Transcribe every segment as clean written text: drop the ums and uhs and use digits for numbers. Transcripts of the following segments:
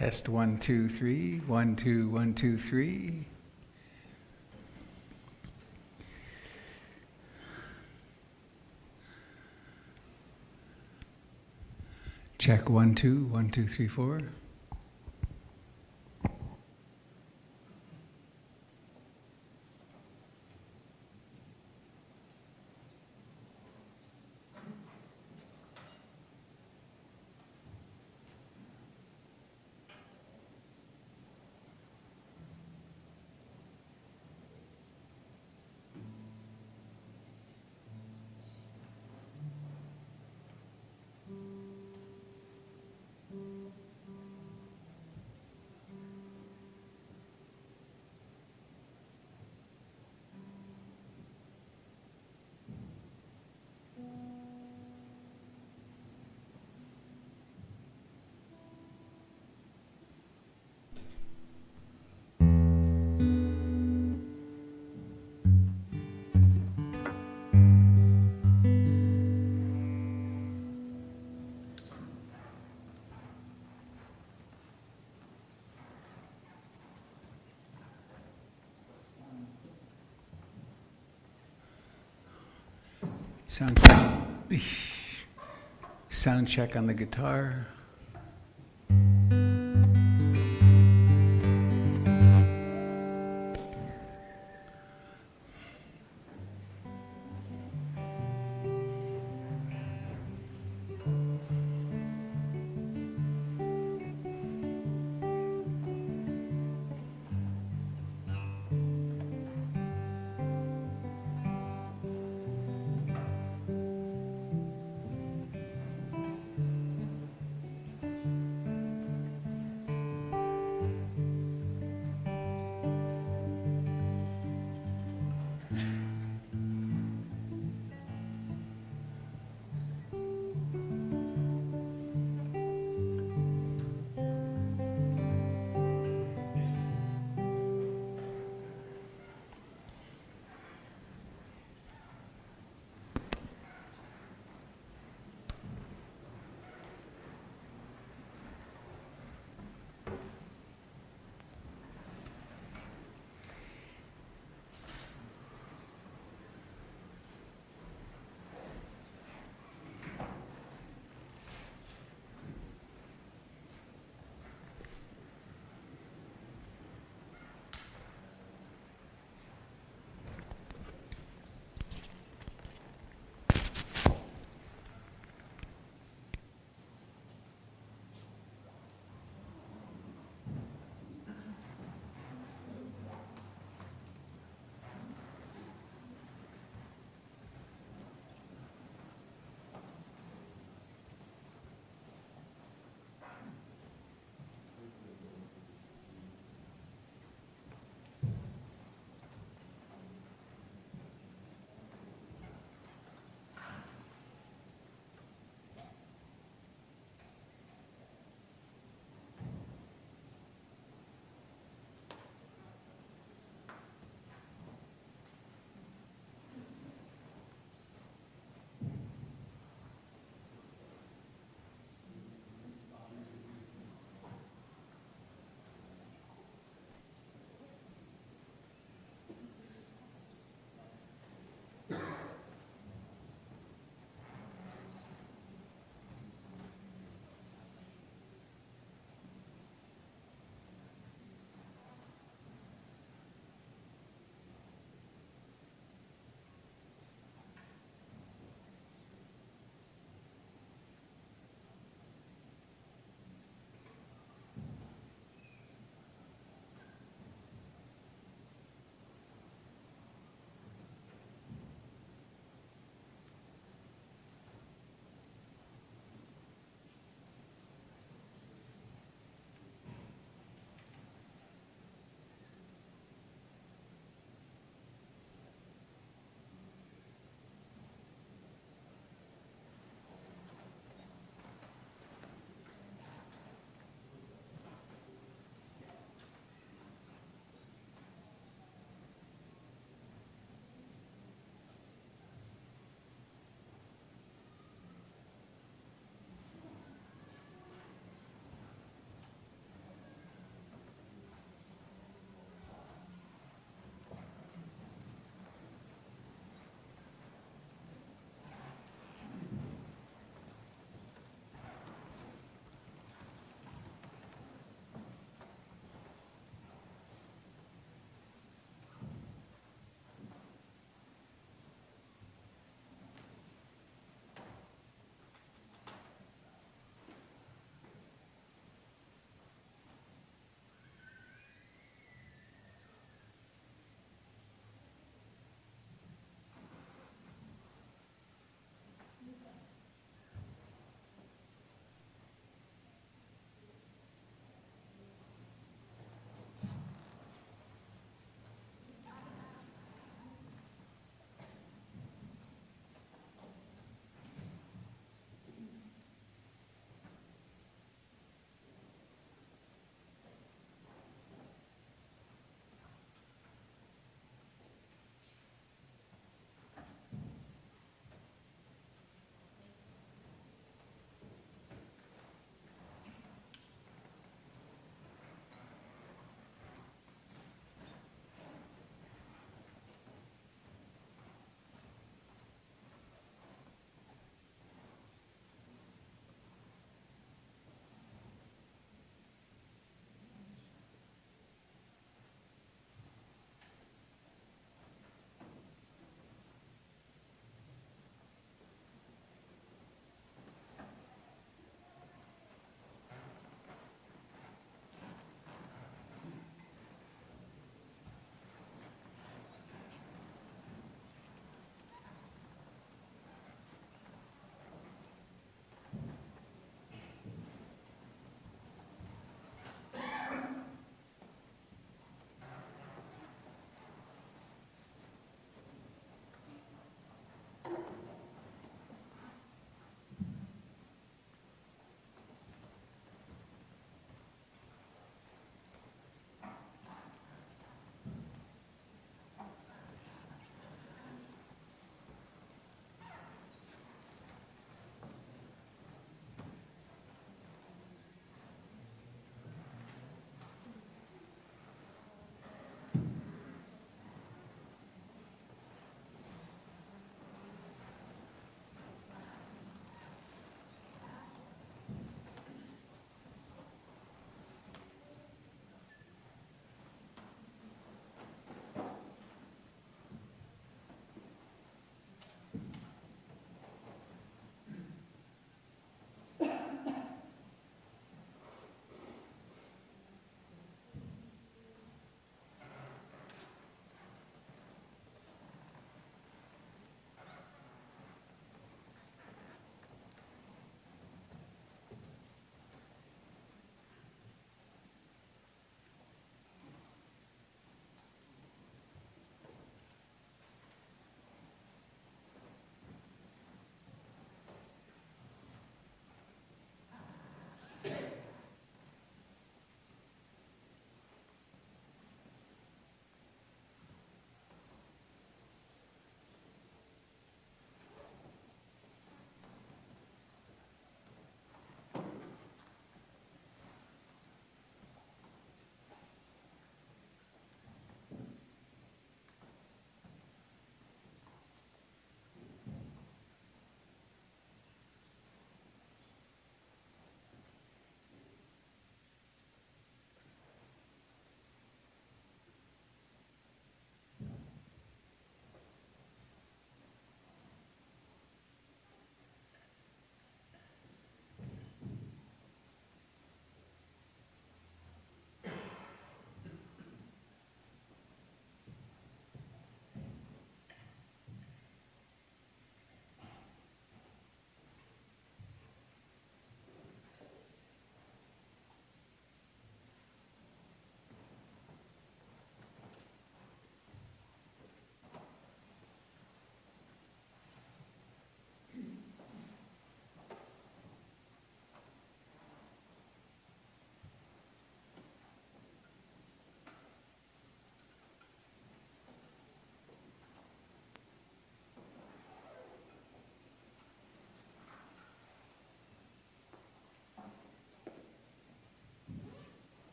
Test 1, 2, 3. 1, 2, 1, 2, 3. Check 1, 2, 1, 2, 3, 4. Sound check on the guitar.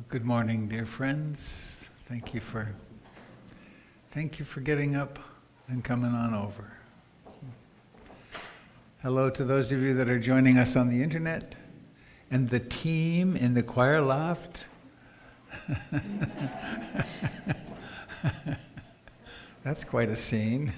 Good morning, dear friends. Thank you for getting up and coming on over. Hello to those of you that are joining us on the internet and the team in the choir loft. That's quite a scene.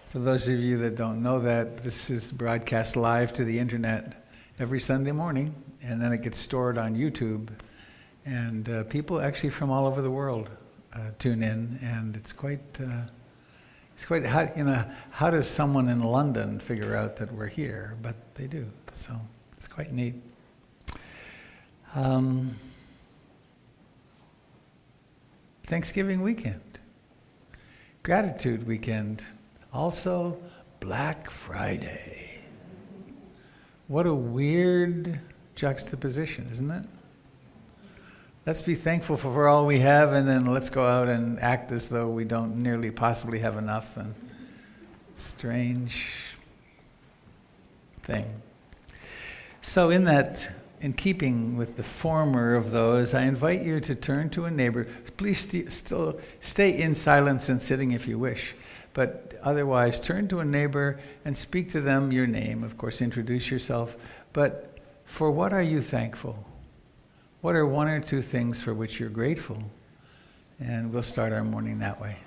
For those of you that don't know that, this is broadcast live to the internet every Sunday morning, and then it gets stored on YouTube. And people actually from all over the world tune in, and it's quite how does someone in London figure out that we're here? But they do, so it's quite neat. Thanksgiving weekend, gratitude weekend, also Black Friday. What a weird juxtaposition, isn't it? Let's be thankful for all we have, and then let's go out and act as though we don't nearly possibly have enough. And strange thing. So in keeping with the former of those, I invite you to turn to a neighbor. Please still stay in silence and sitting if you wish. But otherwise, turn to a neighbor and speak to them your name. Of course, introduce yourself. But for what are you thankful? What are one or two things for which you're grateful? And we'll start our morning that way.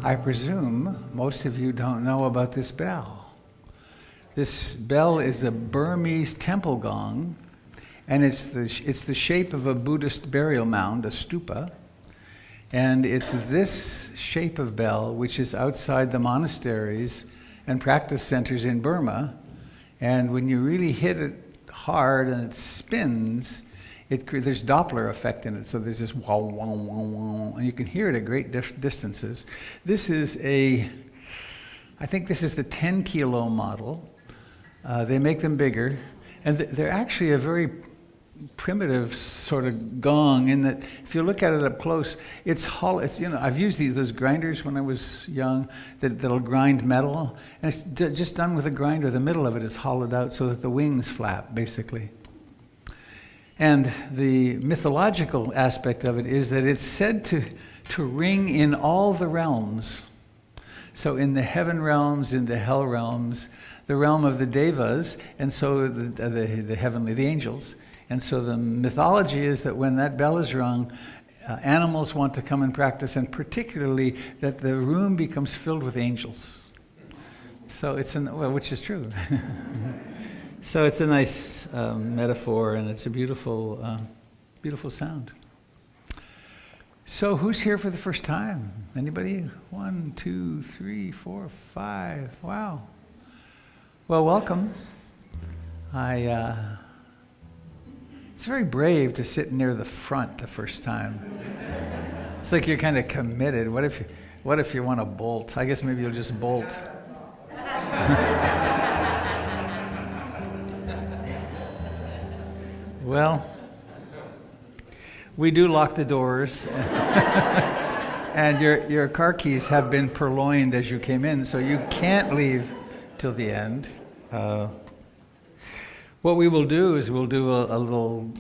I presume most of you don't know about this bell. This bell is a Burmese temple gong, and it's the shape of a Buddhist burial mound, a stupa, and it's this shape of bell which is outside the monasteries and practice centers in Burma, and when you really hit it hard and it spins, there's Doppler effect in it, so there's this wow, wow, wow, wow, and you can hear it at great distances. This is I think this is the 10 kilo model. They make them bigger, and they're actually a very primitive sort of gong in that if you look at it up close, it's hollow. It's, I've used those grinders when I was young that'll grind metal, and it's just done with a grinder. The middle of it is hollowed out so that the wings flap, basically. And the mythological aspect of it is that it's said to ring in all the realms. So in the heaven realms, in the hell realms, the realm of the devas, and so the heavenly, the angels. And so the mythology is that when that bell is rung, animals want to come and practice, and particularly that the room becomes filled with angels. So which is true. So it's a nice metaphor, and it's a beautiful, beautiful sound. So who's here for the first time? Anybody? 1, 2, 3, 4, 5. Wow. Well, welcome. It's very brave to sit near the front the first time. It's like you're kind of committed. What if you want to bolt? I guess maybe you'll just bolt. Well, we do lock the doors, and your car keys have been purloined as you came in, so you can't leave till the end. What we will do is we'll do a little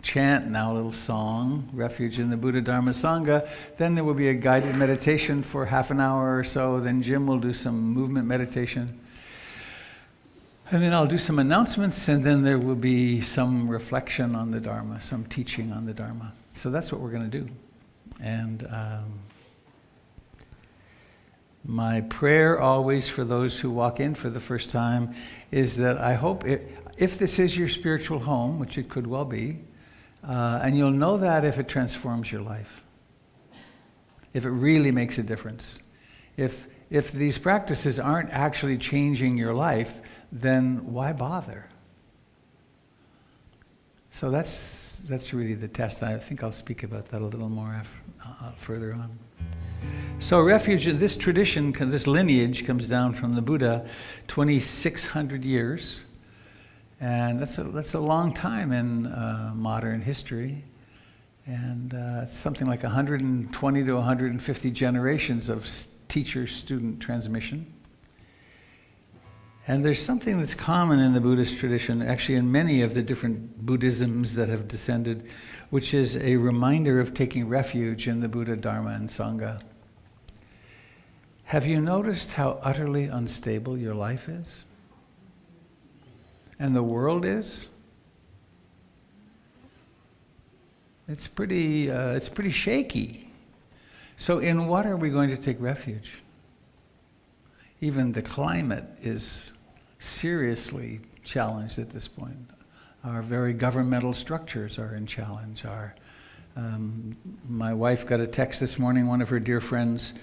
chant now, a little song, Refuge in the Buddha Dharma Sangha. Then there will be a guided meditation for half an hour or so. Then Jim will do some movement meditation. And then I'll do some announcements, and then there will be some reflection on the Dharma, some teaching on the Dharma. So that's what we're going to do. And my prayer always for those who walk in for the first time is that I hope if this is your spiritual home, which it could well be, and you'll know that if it transforms your life, if it really makes a difference. If these practices aren't actually changing your life, then why bother? So that's really the test. I think I'll speak about that a little more further on. So refuge, this tradition, this lineage comes down from the Buddha, 2,600 years. And that's a long time in modern history. And it's something like 120 to 150 generations of teacher-student transmission. And there's something that's common in the Buddhist tradition, actually in many of the different Buddhisms that have descended, which is a reminder of taking refuge in the Buddha, Dharma, and Sangha. Have you noticed how utterly unstable your life is? And the world is? It's pretty shaky. So in what are we going to take refuge? Even the climate is seriously challenged at this point. Our very governmental structures are in challenge. My wife got a text this morning, one of her dear friends'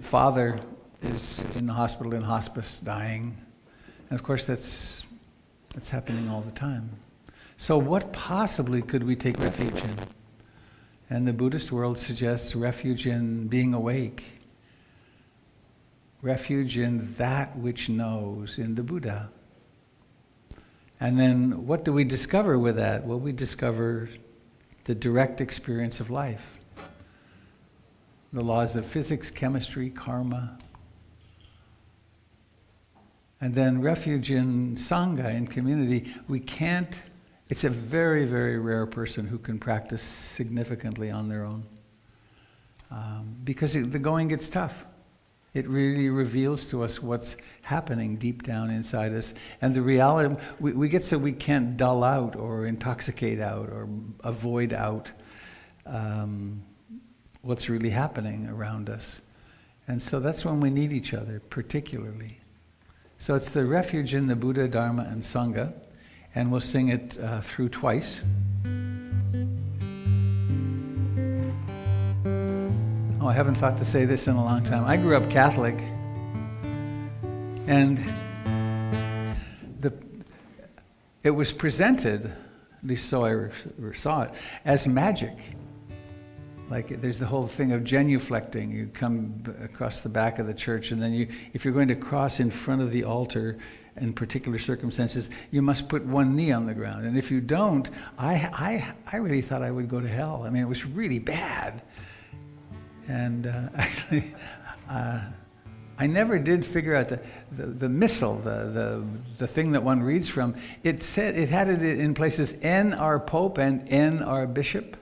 father is in the hospital in hospice, dying. And of course that's happening all the time. So what possibly could we take refuge in? And the Buddhist world suggests refuge in being awake. Refuge in that which knows, in the Buddha. And then what do we discover with that? Well, we discover the direct experience of life. The laws of physics, chemistry, karma. And then refuge in Sangha, in community. It's a very, very rare person who can practice significantly on their own. Because the going gets tough. It really reveals to us what's happening deep down inside us. And the reality, we get so we can't dull out or intoxicate out or avoid out what's really happening around us. And so that's when we need each other, particularly. So it's the refuge in the Buddha, Dharma, and Sangha. And we'll sing it through twice. Oh, I haven't thought to say this in a long time. I grew up Catholic, and it was presented, at least so I saw it, as magic. Like there's the whole thing of genuflecting. You come across the back of the church, and then if you're going to cross in front of the altar in particular circumstances, you must put one knee on the ground. And if you don't, I really thought I would go to hell. I mean, it was really bad. And actually, I never did figure out the missal, the thing that one reads from. It had it in places N our Pope and N our Bishop,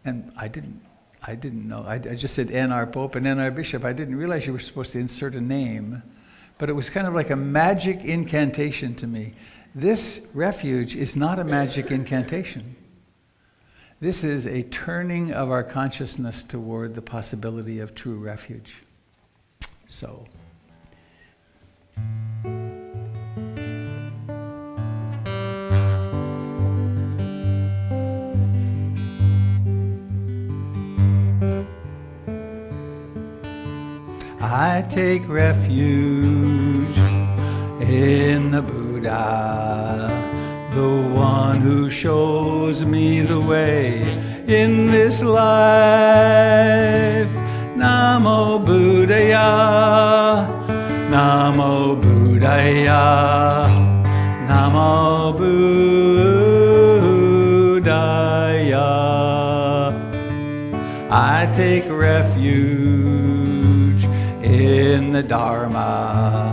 and I didn't know. I just said N our Pope and N our Bishop. I didn't realize you were supposed to insert a name, but it was kind of like a magic incantation to me. This refuge is not a magic incantation. This is a turning of our consciousness toward the possibility of true refuge. So, I take refuge in the Buddha, the one who shows me the way in this life. Namo Buddhaya, Namo Buddhaya, Namo Buddhaya. I take refuge in the Dharma,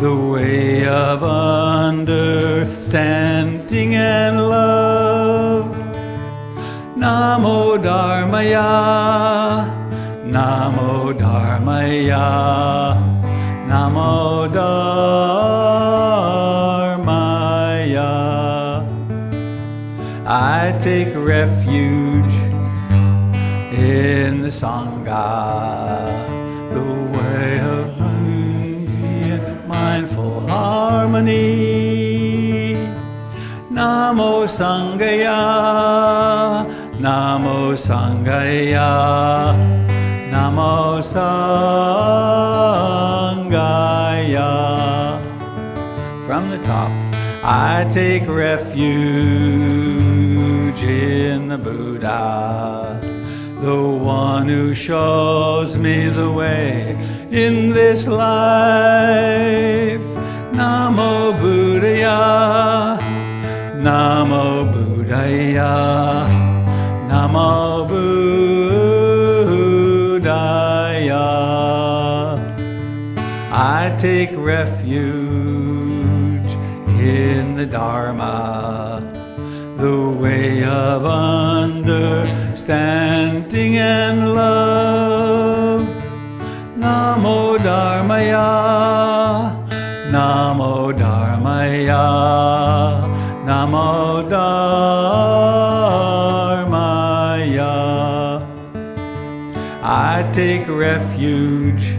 the way of understanding and love. Namo Dharmaya, Namo Dharmaya, Namo Dharmaya. I take refuge in the Sangha, the way of mindful harmony. Namo Sanghaya, Namo Sanghaya, Namo Sanghaya. From the top, I take refuge in the Buddha, the one who shows me the way in this life. Namo Buddhaya, Namo Buddhaya, Namo Buddhaya. I take refuge in the Dharma, the way of understanding and love. Namo Dharmaya, Namo Dharmaya, Namo Dharmaya. I take refuge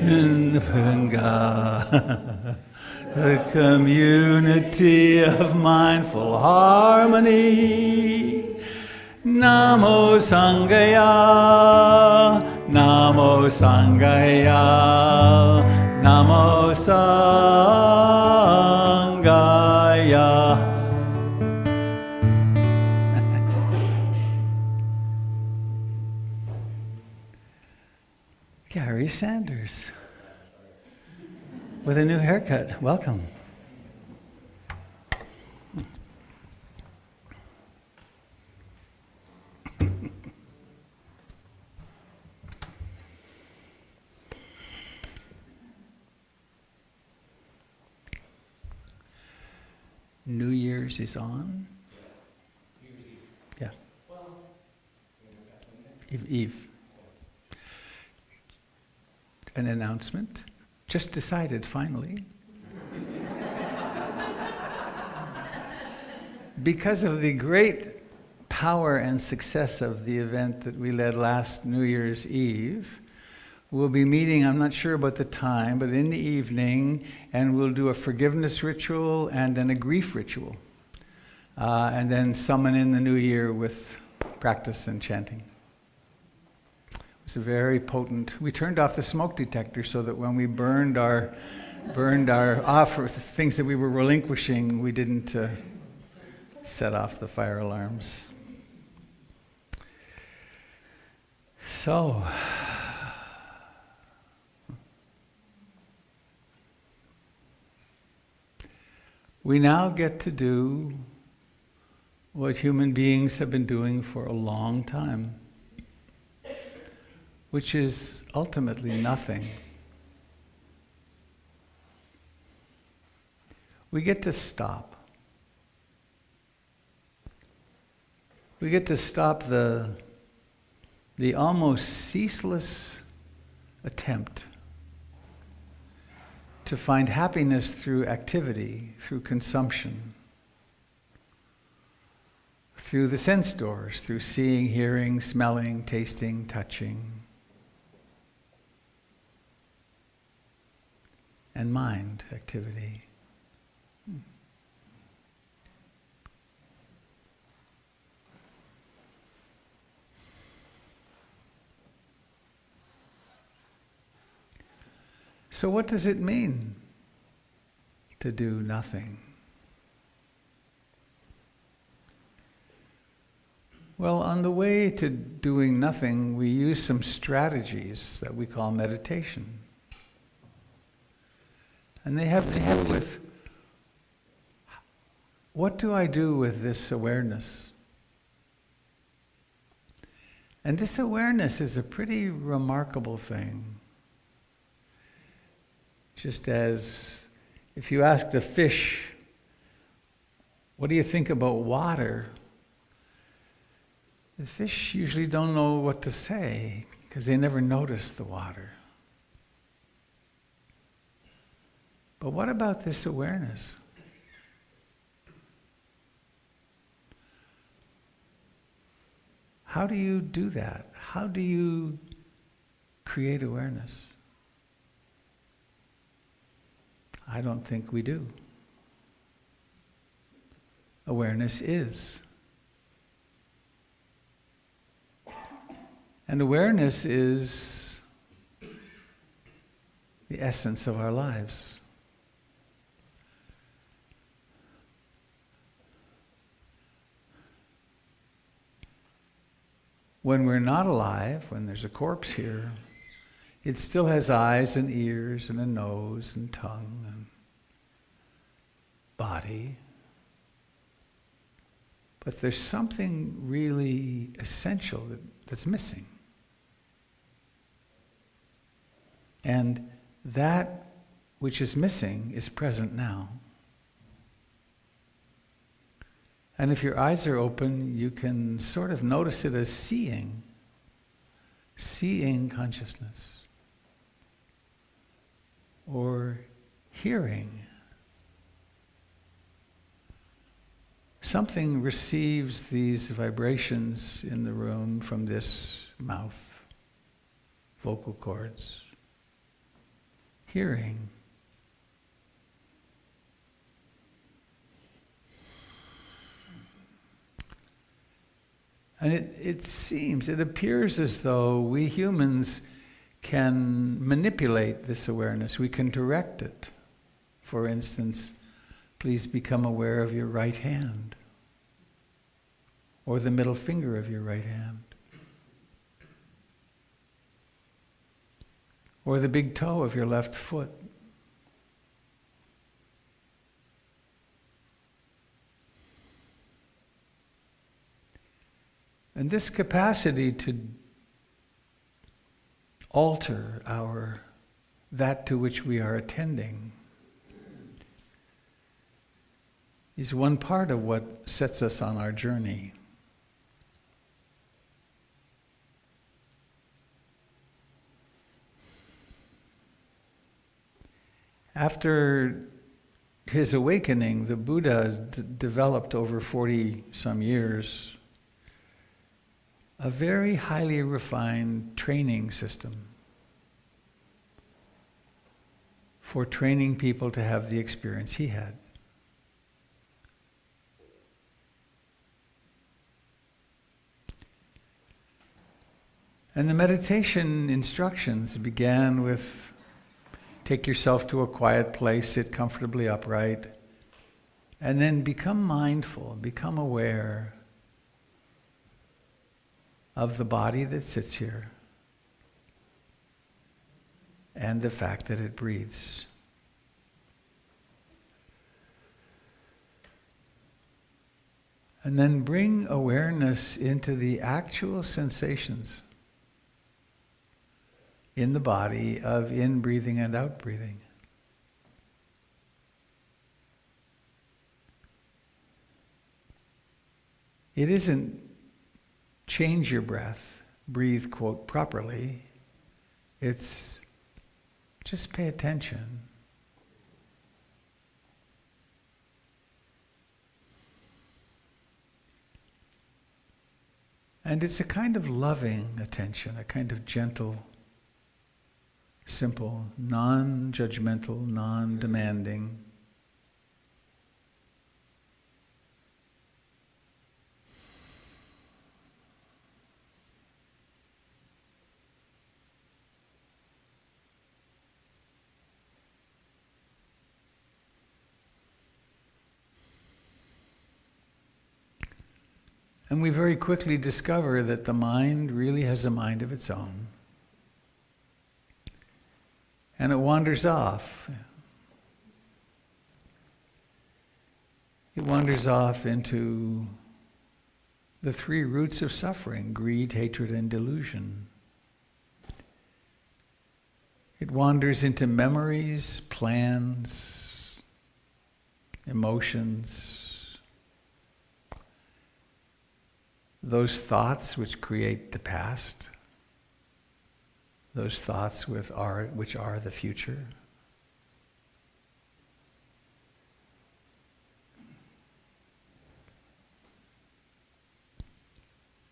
in the Sangha, the community of mindful harmony. Namo Sanghaya, Namo Sanghaya, Namo Sanghaya. Gary Sanders with a new haircut. Welcome. New Year's is on. New Year's Eve. Yeah. Well, Eve. An announcement. Just decided finally. Because of the great power and success of the event that we led last New Year's Eve, we'll be meeting, I'm not sure about the time, but in the evening, and we'll do a forgiveness ritual and then a grief ritual. And then summon in the new year with practice and chanting. It was a very potent. We turned off the smoke detector so that when we burned our offer, things that we were relinquishing, we didn't set off the fire alarms. So, we now get to do what human beings have been doing for a long time, which is ultimately nothing. We get to stop. We get to stop the almost ceaseless attempt to find happiness through activity, through consumption, through the sense doors, through seeing, hearing, smelling, tasting, touching, and mind activity. So what does it mean to do nothing? Well, on the way to doing nothing, we use some strategies that we call meditation. And they have to do with, what do I do with this awareness? And this awareness is a pretty remarkable thing. Just as if you asked a fish, what do you think about water? The fish usually don't know what to say because they never notice the water. But what about this awareness? How do you do that? How do you create awareness? I don't think we do. Awareness is. And awareness is the essence of our lives. When we're not alive, when there's a corpse here, it still has eyes and ears and a nose and tongue and body. But there's something really essential that's missing. And that which is missing is present now. And if your eyes are open, you can sort of notice it as seeing consciousness. Or hearing. Something receives these vibrations in the room from this mouth, vocal cords. Hearing. And it appears as though we humans can manipulate this awareness. We can direct it. For instance, please become aware of your right hand, or the middle finger of your right hand, or the big toe of your left foot. And this capacity to alter that to which we are attending is one part of what sets us on our journey. After his awakening, the Buddha developed over 40 some years a very highly refined training system for training people to have the experience he had. And the meditation instructions began with, take yourself to a quiet place, sit comfortably upright, and then become mindful, become aware of the body that sits here and the fact that it breathes. And then bring awareness into the actual sensations in the body of in-breathing and out-breathing. It isn't change your breath, breathe, quote, properly. It's just pay attention. And it's a kind of loving attention, a kind of gentle, simple, non-judgmental, non-demanding. And we very quickly discover that the mind really has a mind of its own. And it wanders off. It wanders off into the three roots of suffering: greed, hatred, and delusion. It wanders into memories, plans, emotions, those thoughts which create the past, those thoughts which are the future.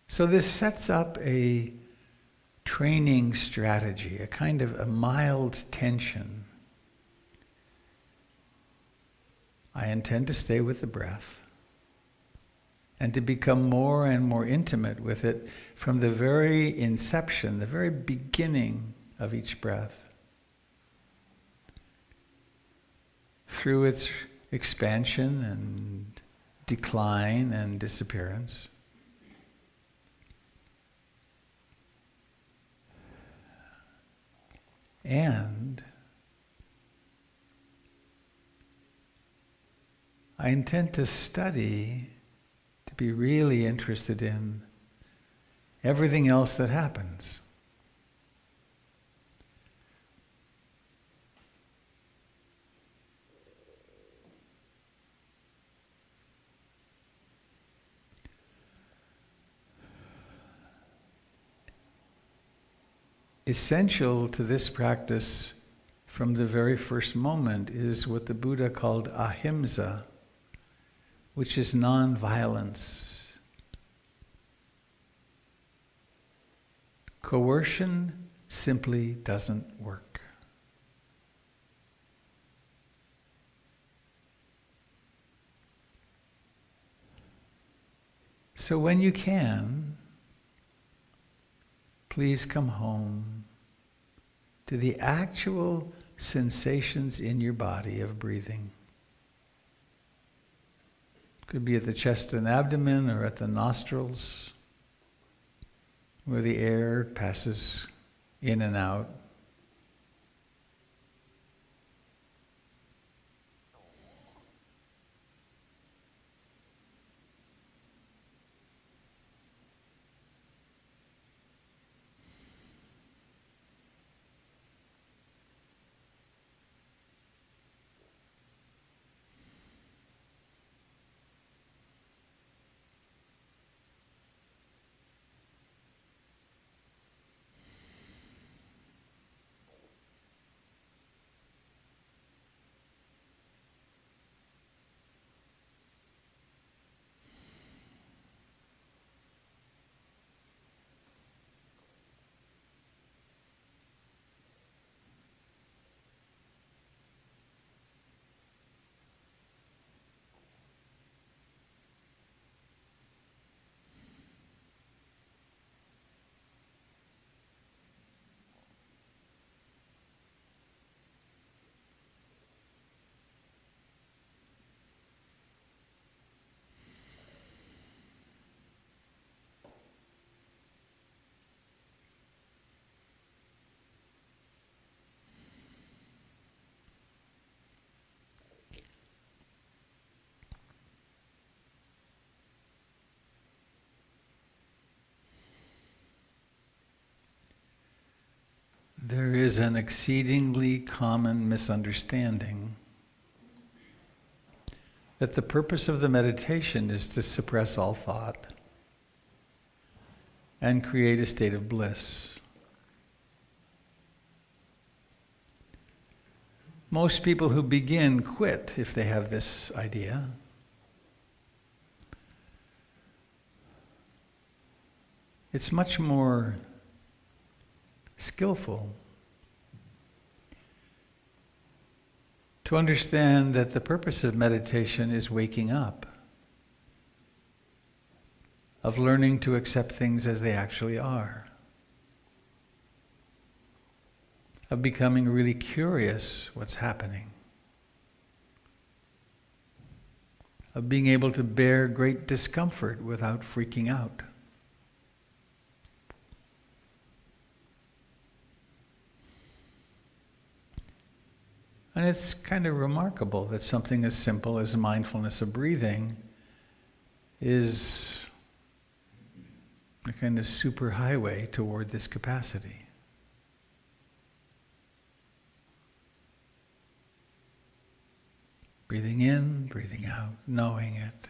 So this sets up a training strategy, a kind of a mild tension. I intend to stay with the breath and to become more and more intimate with it from the very inception, the very beginning of each breath, through its expansion and decline and disappearance. And I intend to study, to be really interested in everything else that happens. Essential to this practice from the very first moment is what the Buddha called ahimsa, which is non-violence. Coercion simply doesn't work. So when you can, please come home to the actual sensations in your body of breathing. Could be at the chest and abdomen or at the nostrils, where the air passes in and out. There is an exceedingly common misunderstanding that the purpose of the meditation is to suppress all thought and create a state of bliss. Most people who begin quit if they have this idea. It's much more skillful to understand that the purpose of meditation is waking up, of learning to accept things as they actually are, of becoming really curious what's happening, of being able to bear great discomfort without freaking out. And it's kind of remarkable that something as simple as mindfulness of breathing is a kind of superhighway toward this capacity. Breathing in, breathing out, knowing it.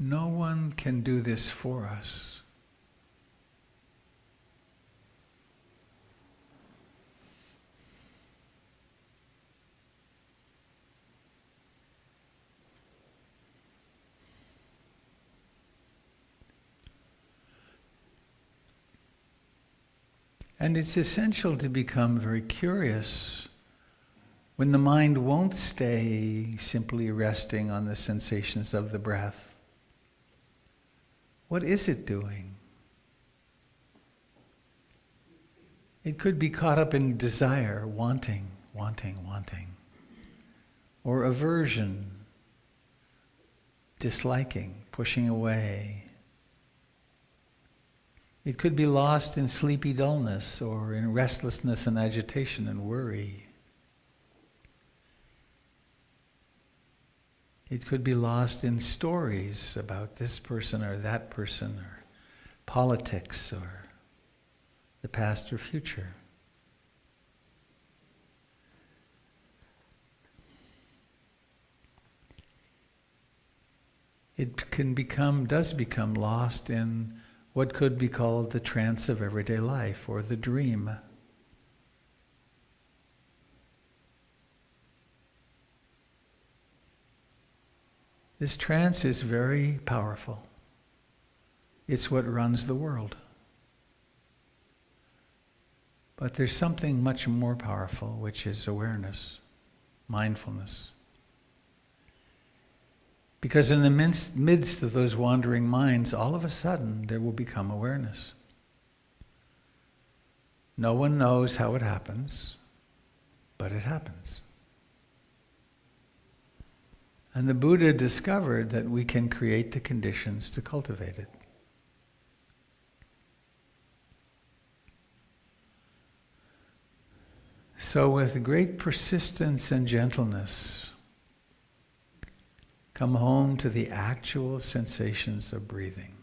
No one can do this for us. And it's essential to become very curious when the mind won't stay simply resting on the sensations of the breath. What is it doing? It could be caught up in desire, wanting, or aversion, disliking, pushing away. It could be lost in sleepy dullness or in restlessness and agitation and worry. It could be lost in stories about this person or that person, or politics, or the past or future. It does become lost in what could be called the trance of everyday life, or the dream. This trance is very powerful. It's what runs the world. But there's something much more powerful, which is awareness, mindfulness. Because in the midst of those wandering minds, all of a sudden there will become awareness. No one knows how it happens, but it happens. And the Buddha discovered that we can create the conditions to cultivate it. So with great persistence and gentleness, come home to the actual sensations of breathing.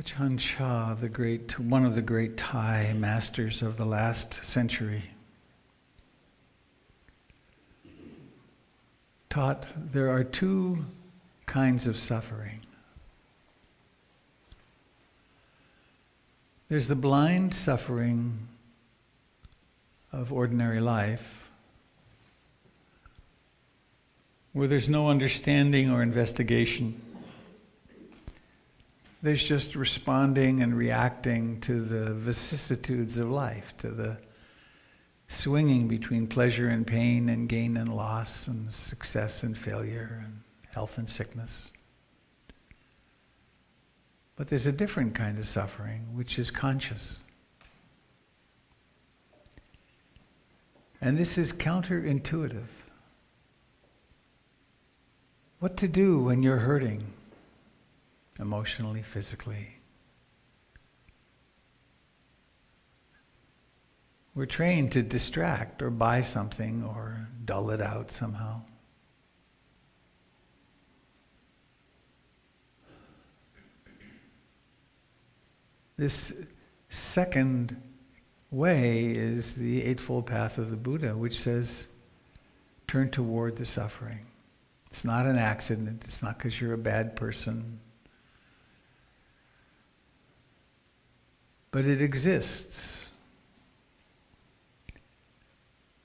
Ajahn Chah, one of the great Thai masters of the last century, taught there are two kinds of suffering. There's the blind suffering of ordinary life, where there's no understanding or investigation. There's just responding and reacting to the vicissitudes of life, to the swinging between pleasure and pain and gain and loss and success and failure and health and sickness. But there's a different kind of suffering, which is conscious. And this is counterintuitive. What to do when you're hurting, emotionally, physically. We're trained to distract or buy something or dull it out somehow. This second way is the Eightfold Path of the Buddha, which says, turn toward the suffering. It's not an accident. It's not because you're a bad person. But it exists.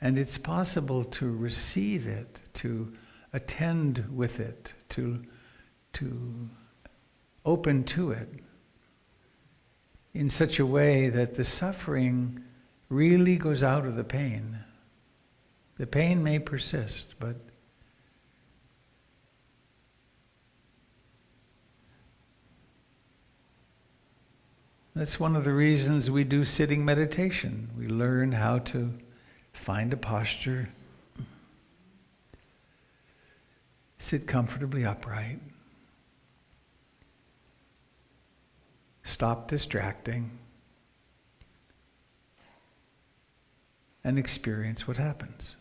And it's possible to receive it, to attend with it, to open to it in such a way that the suffering really goes out of the pain. The pain may persist, but that's one of the reasons we do sitting meditation. We learn how to find a posture, sit comfortably upright, stop distracting, and experience what happens.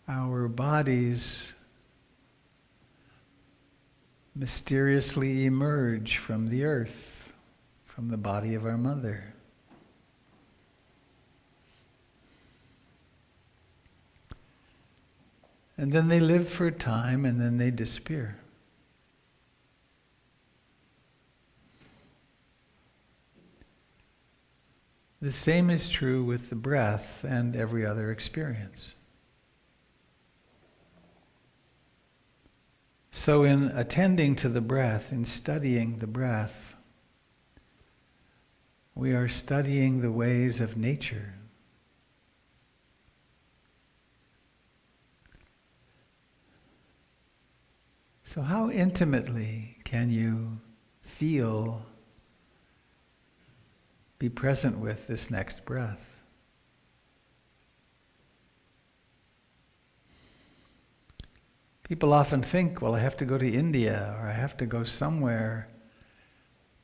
Our bodies mysteriously emerge from the earth, from the body of our mother. And then they live for a time and then they disappear. The same is true with the breath and every other experience. So in attending to the breath, in studying the breath, we are studying the ways of nature. So how intimately can you feel, be present with this next breath? People often think, well, I have to go to India or I have to go somewhere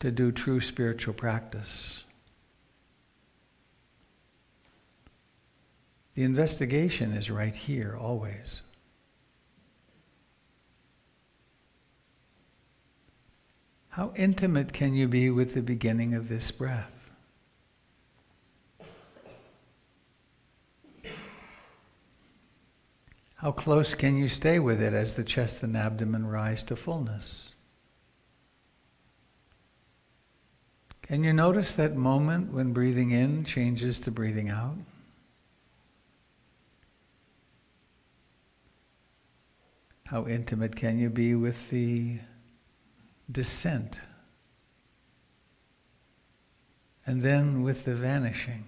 to do true spiritual practice. The investigation is right here, always. How intimate can you be with the beginning of this breath? How close can you stay with it as the chest and abdomen rise to fullness? Can you notice that moment when breathing in changes to breathing out? How intimate can you be with the descent? And then with the vanishing?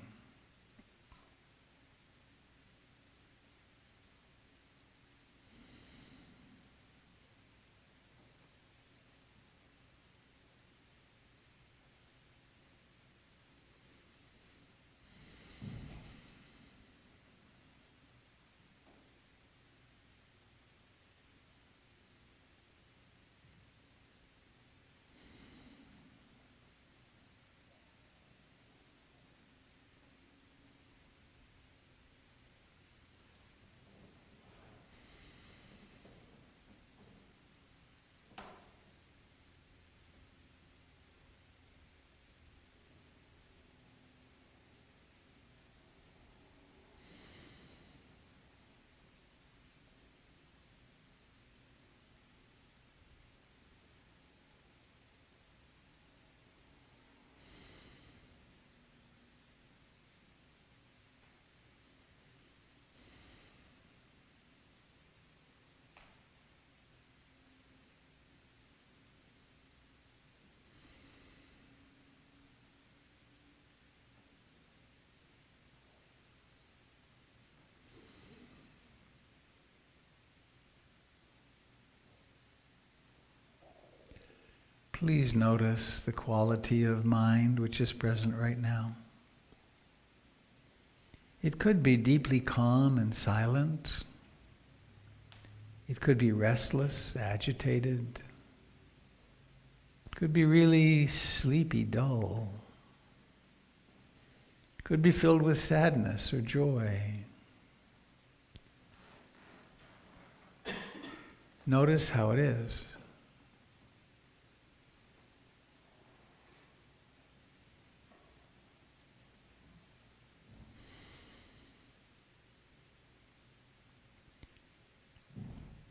Please notice the quality of mind which is present right now. It could be deeply calm and silent. It could be restless, agitated. It could be really sleepy, dull. It could be filled with sadness or joy. Notice how it is.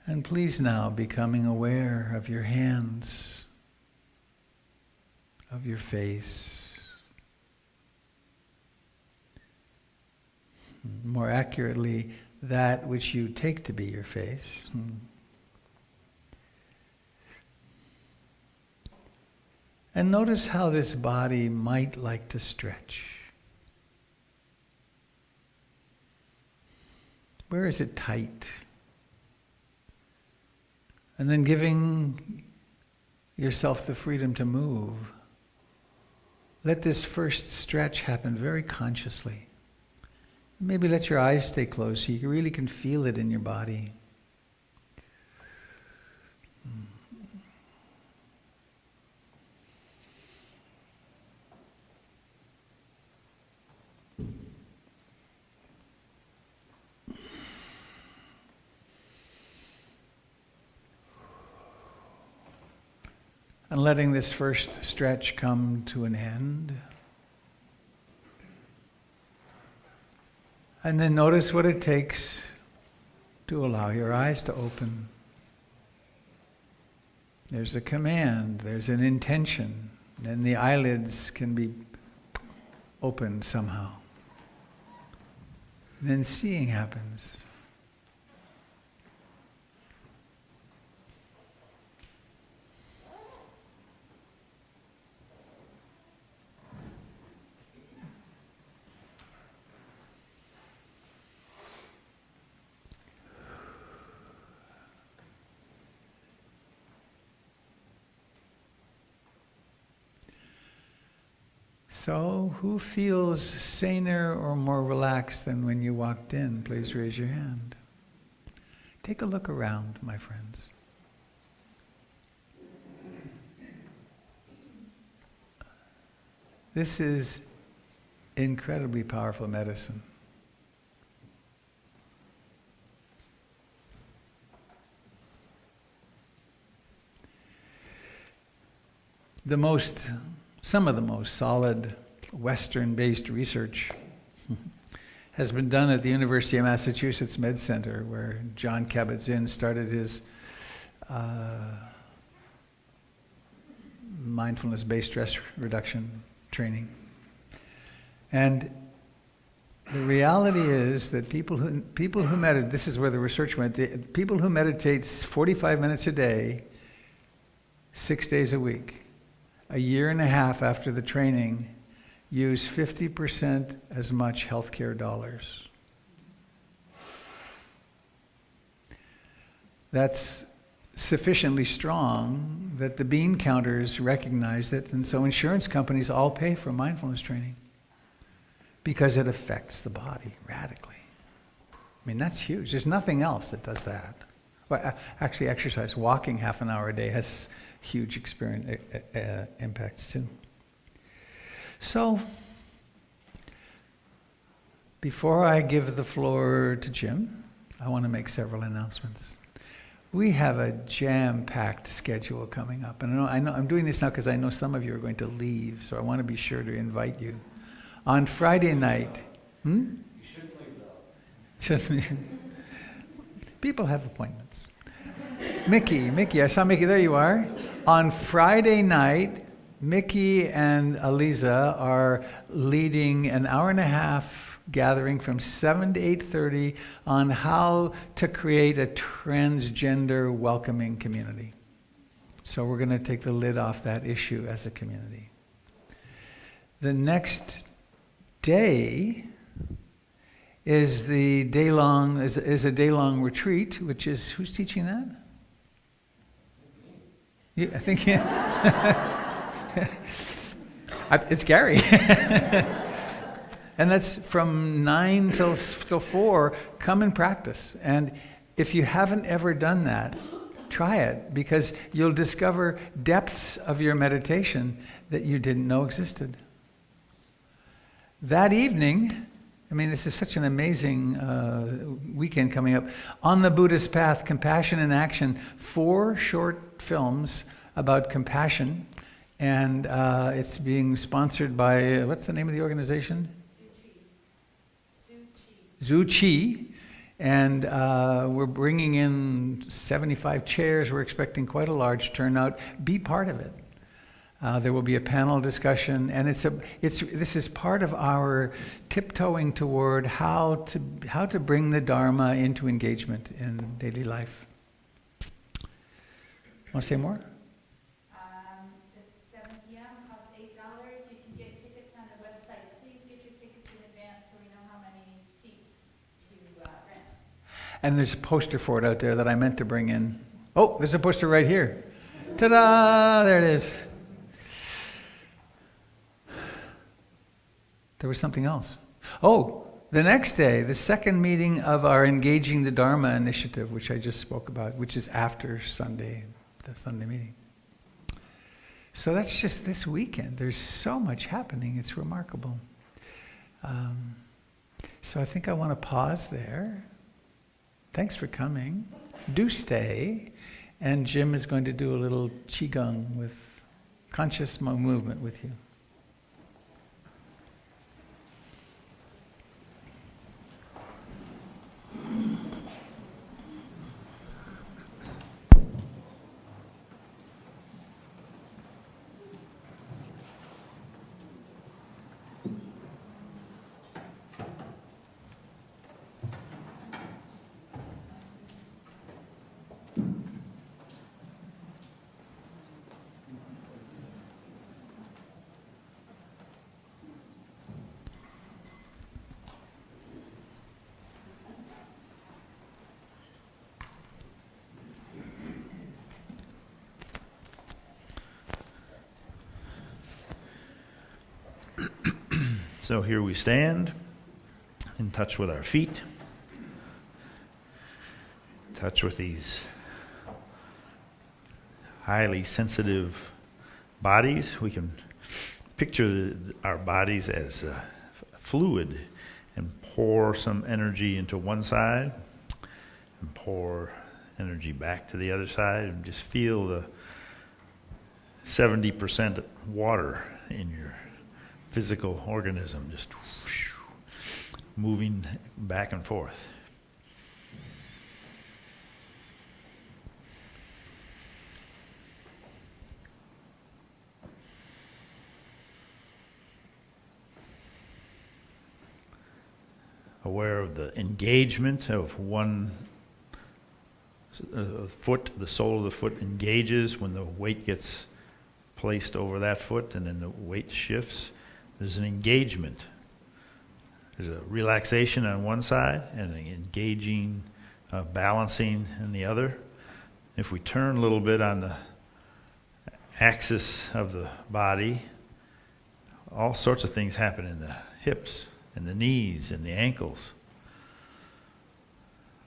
And please now, becoming aware of your hands, of your face, more accurately, that which you take to be your face. And notice how this body might like to stretch. Where is it tight? And then giving yourself the freedom to move. Let this first stretch happen very consciously. Maybe let your eyes stay closed so you really can feel it in your body. And letting this first stretch come to an end. And then notice what it takes to allow your eyes to open. There's a command, there's an intention, and the eyelids can be opened somehow. And then seeing happens. So, who feels saner or more relaxed than when you walked in? Please raise your hand. Take a look around, my friends. This is incredibly powerful medicine. some of the most solid Western-based research has been done at the University of Massachusetts Med Center, where John Kabat-Zinn started his mindfulness-based stress reduction training. And the reality is that people who meditate, this is where the research went, people who meditate 45 minutes a day, 6 days a week, a year and a half after the training, use 50% as much healthcare dollars. That's sufficiently strong that the bean counters recognize it, and so insurance companies all pay for mindfulness training because it affects the body radically. I mean, that's huge. There's nothing else that does that. Well, actually, exercise, walking half an hour a day has huge impacts too. So, before I give the floor to Jim, I want to make several announcements. We have a jam-packed schedule coming up, and I know I'm doing this now because I know some of you are going to leave, so I want to be sure to invite you. On Friday night, You shouldn't leave though. People have appointments. Mickey, I saw Mickey. There you are. On Friday night, Mickey and Aliza are leading an hour and a half gathering from 7 to 8:30 on how to create a transgender welcoming community. So we're going to take the lid off that issue as a community. The next day is a day-long retreat, which is, who's teaching that? You, I think, it's Gary. And that's from 9 till 4. Come and practice. And if you haven't ever done that, try it, because you'll discover depths of your meditation that you didn't know existed. That evening, I mean, this is such an amazing weekend coming up. On the Buddhist Path, Compassion in Action, 4 short films about compassion. And it's being sponsored by, what's the name of the organization? Zuchi. And we're bringing in 75 chairs. We're expecting quite a large turnout. Be part of it. There will be a panel discussion, and this is part of our tiptoeing toward how to bring the Dharma into engagement in daily life. Want to say more? It's 7 p.m. Costs $8. You can get tickets on the website. Please get your tickets in advance so we know how many seats to rent. And there's a poster for it out there that I meant to bring in. Oh, there's a poster right here. Ta-da! There it is. There was something else. Oh, the next day, the second meeting of our Engaging the Dharma initiative, which I just spoke about, which is after Sunday, the Sunday meeting. So that's just this weekend. There's so much happening. It's remarkable. So I think I want to pause there. Thanks for coming. Do stay. And Jim is going to do a little qigong with conscious movement with you. So here we stand, in touch with our feet, in touch with these highly sensitive bodies. We can picture our bodies as fluid and pour some energy into one side and pour energy back to the other side, and just feel the 70% water in your physical organism, just moving back and forth. Aware of the engagement of one foot, the sole of the foot engages when the weight gets placed over that foot, and then the weight shifts. There's an engagement. There's a relaxation on one side and an engaging, balancing on the other. If we turn a little bit on the axis of the body, all sorts of things happen in the hips and the knees and the ankles.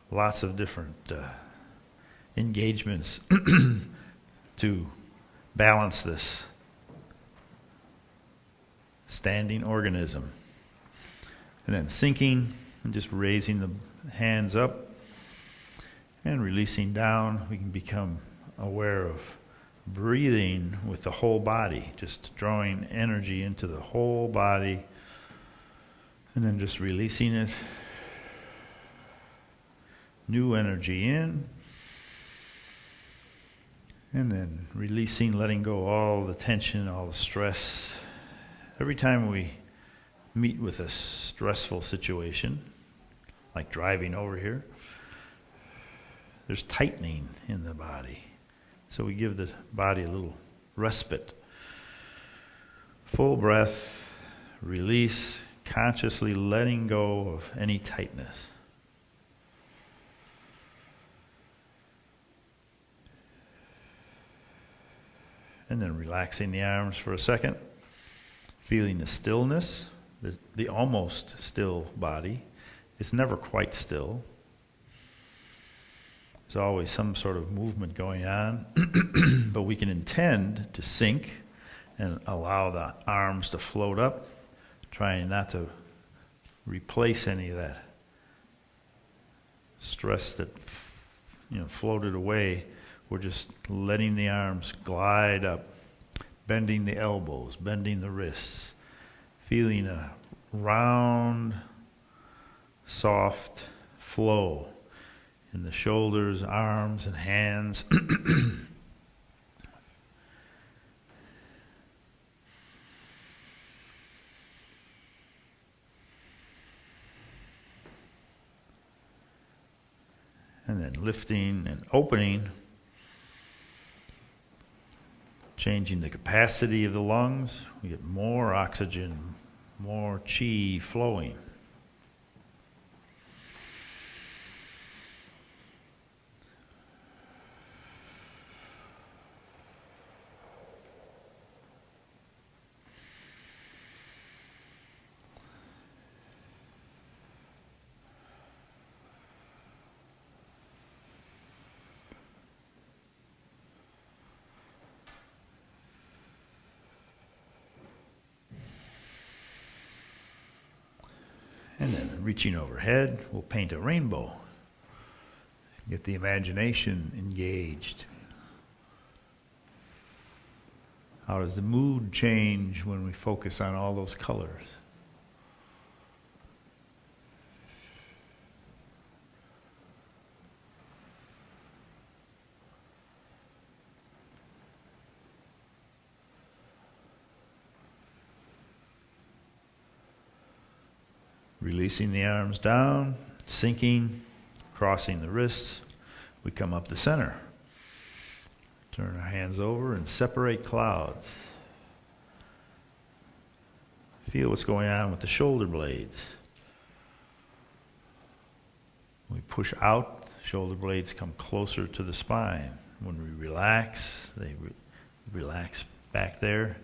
Lots of different engagements to balance this standing organism. And then sinking and just raising the hands up and releasing down. We can become aware of breathing with the whole body, just drawing energy into the whole body and then just releasing it. New energy in, and then releasing, letting go all the tension, all the stress. Every time we meet with a stressful situation, like driving over here, there's tightening in the body. So we give the body a little respite. Full breath, release, consciously letting go of any tightness. And then relaxing the arms for a second, feeling the stillness, the almost still body. It's never quite still. There's always some sort of movement going on, but we can intend to sink and allow the arms to float up, trying not to replace any of that stress that floated away. We're just letting the arms glide up, bending the elbows, bending the wrists, feeling a round, soft flow in the shoulders, arms, and hands. And then lifting and opening, changing the capacity of the lungs. We get more oxygen, more chi flowing. And then reaching overhead, we'll paint a rainbow. Get the imagination engaged. How does the mood change when we focus on all those colors? Releasing the arms down, sinking, crossing the wrists. We come up the center. Turn our hands over and separate clouds. Feel what's going on with the shoulder blades. When we push out, shoulder blades come closer to the spine. When we relax, they relax back there,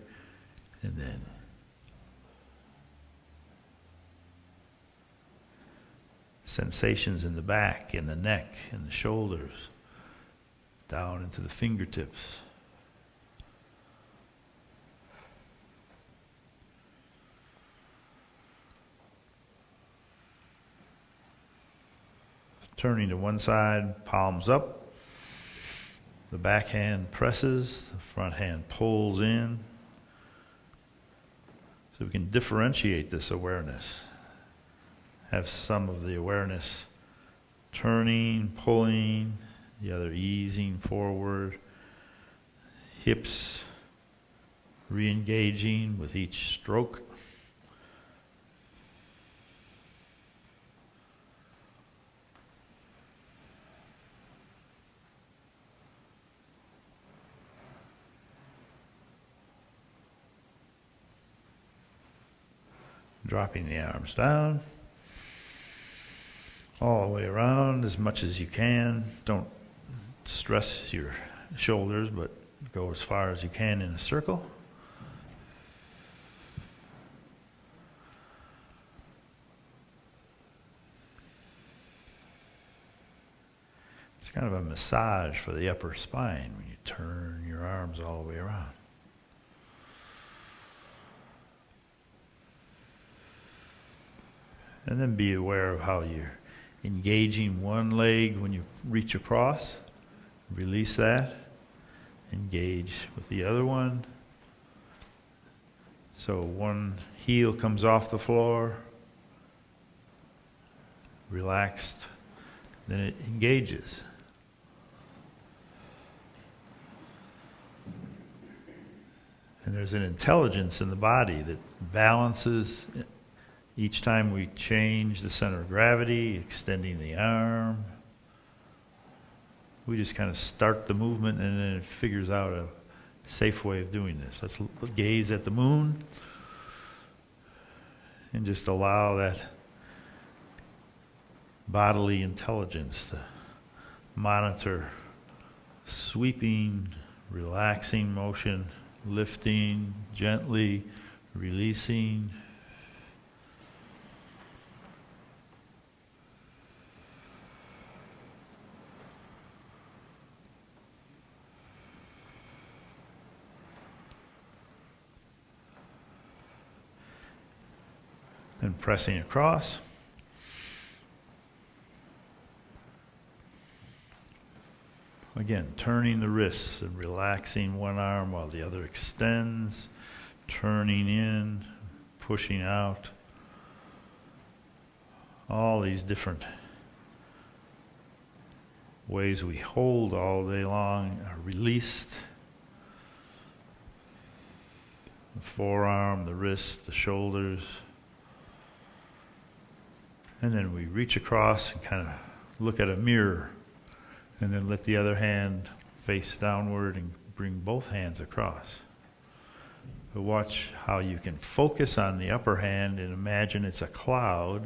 and then sensations in the back, in the neck, in the shoulders, down into the fingertips. Turning to one side, palms up, The back hand presses, the front hand pulls in. So we can differentiate this awareness. Have some of the awareness turning, pulling, the other easing forward, hips re-engaging with each stroke. Dropping the arms down, all the way around as much as you can. Don't stress your shoulders, but go as far as you can in a circle. It's kind of a massage for the upper spine when you turn your arms all the way around. And then be aware of how you're engaging one leg when you reach across. Release that. Engage with the other one. So one heel comes off the floor. Relaxed. Then it engages. And there's an intelligence in the body that balances. Each time we change the center of gravity, extending the arm, we just kind of start the movement and then it figures out a safe way of doing this. Let's gaze at the moon and just allow that bodily intelligence to monitor sweeping, relaxing motion, lifting, gently releasing. Then pressing across. Again, turning the wrists and relaxing one arm while the other extends, turning in, pushing out. All these different ways we hold all day long are released. The forearm, the wrist, the shoulders. And then we reach across and kind of look at a mirror. And then let the other hand face downward and bring both hands across. But watch how you can focus on the upper hand and imagine it's a cloud.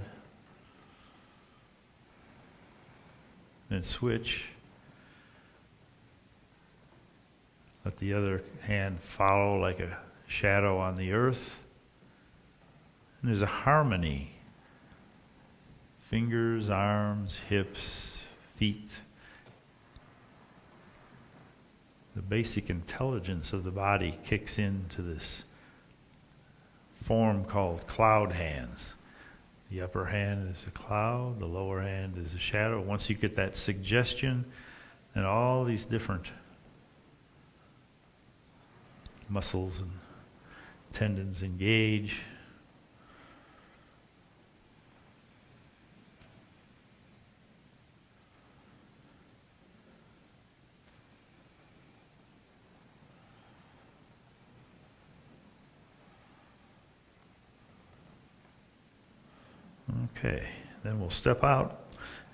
Then switch. Let the other hand follow like a shadow on the earth. And there's a harmony. Fingers, arms, hips, feet. The basic intelligence of the body kicks into this form called cloud hands. The upper hand is a cloud, the lower hand is a shadow. Once you get that suggestion, then all these different muscles and tendons engage. Okay, then we'll step out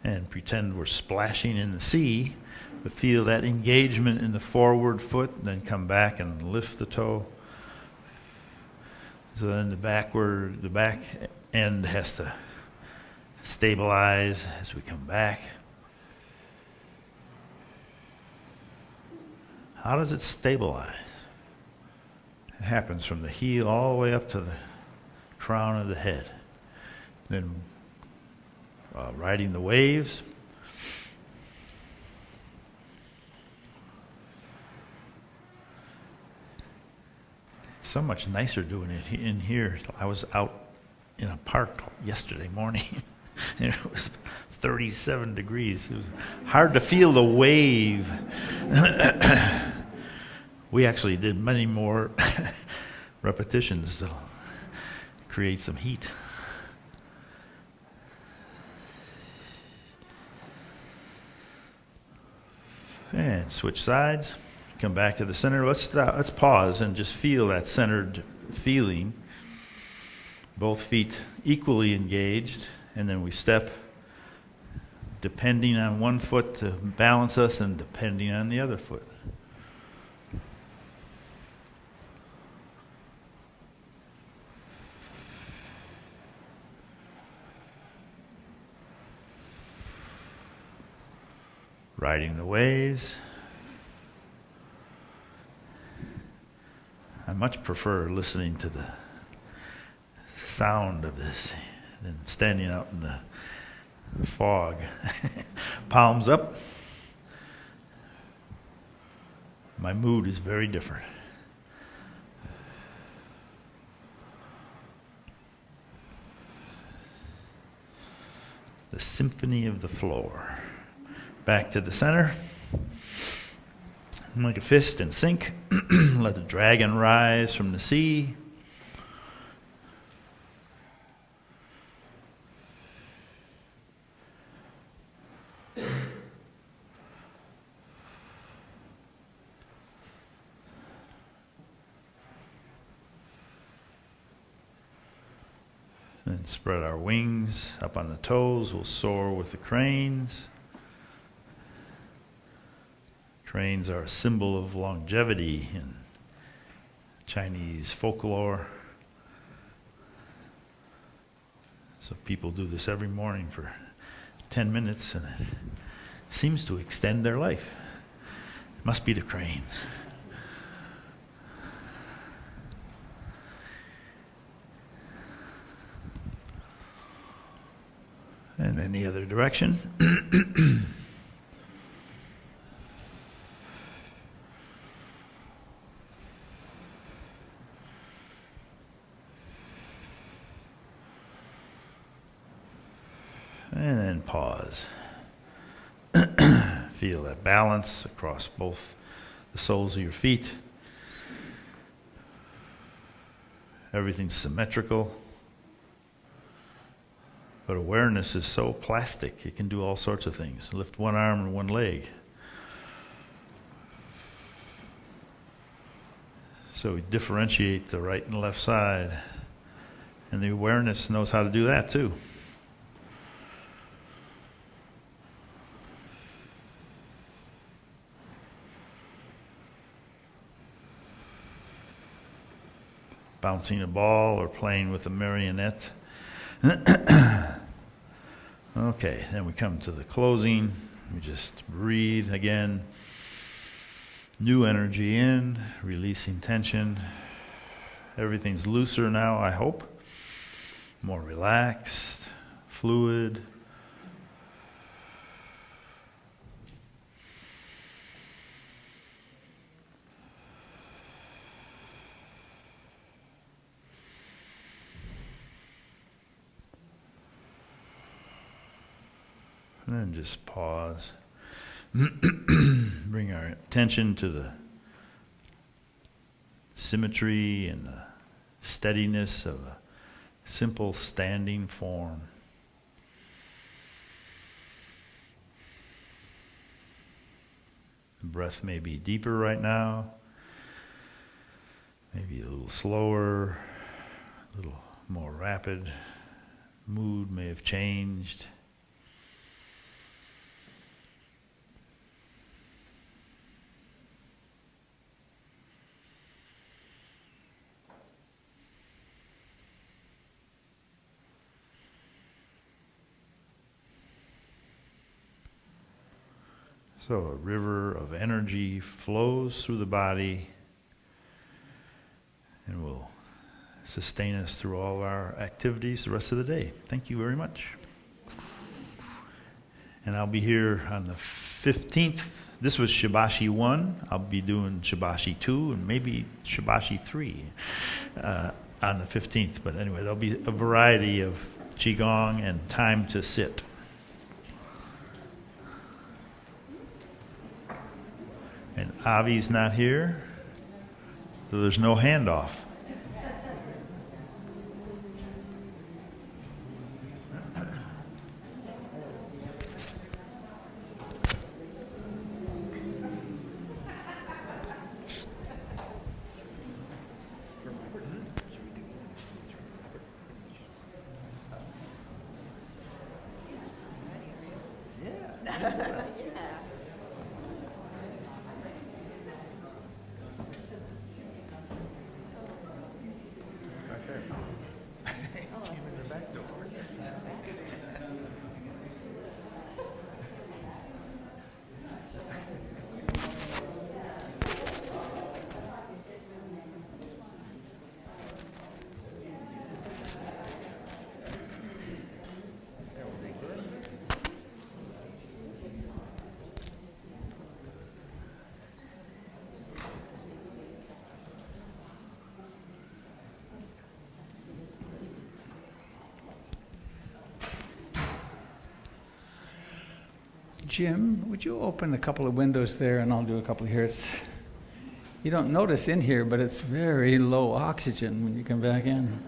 and pretend we're splashing in the sea, but feel that engagement in the forward foot, then come back and lift the toe. So then the back end has to stabilize as we come back. How does it stabilize? It happens from the heel all the way up to the crown of the head. Then riding the waves. It's so much nicer doing it in here. I was out in a park yesterday morning and it was 37 degrees. It was hard to feel the wave We actually did many more repetitions to create some heat. And switch sides. Come back to the center. Let's pause and just feel that centered feeling. Both feet equally engaged, and then we step depending on one foot to balance us and depending on the other foot. Riding the waves. I much prefer listening to the sound of this than standing out in the fog. Palms up. My mood is very different. The symphony of the floor. Back to the center. Make a fist and sink. Let the dragon rise from the sea. Then spread our wings up on the toes. We'll soar with the cranes. Cranes are a symbol of longevity in Chinese folklore. So people do this every morning for 10 minutes and it seems to extend their life. It must be the cranes. And then the other direction. And then pause. Feel that balance across both the soles of your feet. Everything's symmetrical. But awareness is so plastic, it can do all sorts of things. Lift one arm and one leg. So we differentiate the right and left side. And the awareness knows how to do that too. Bouncing a ball or playing with a marionette. Okay, then we come to the closing. We just breathe again. New energy in, releasing tension. Everything's looser now, I hope. More relaxed, fluid. And then just pause. Bring our attention to the symmetry and the steadiness of a simple standing form. The breath may be deeper right now, maybe a little slower, a little more rapid. Mood may have changed. So a river of energy flows through the body and will sustain us through all our activities the rest of the day. Thank you very much. And I'll be here on the 15th. This was Shibashi 1. I'll be doing Shibashi 2 and maybe Shibashi 3 on the 15th. But anyway, there'll be a variety of Qigong and time to sit. And Avi's not here, so there's no handoff. Jim, would you open a couple of windows there and I'll do a couple here. You don't notice in here, but it's very low oxygen when you come back in.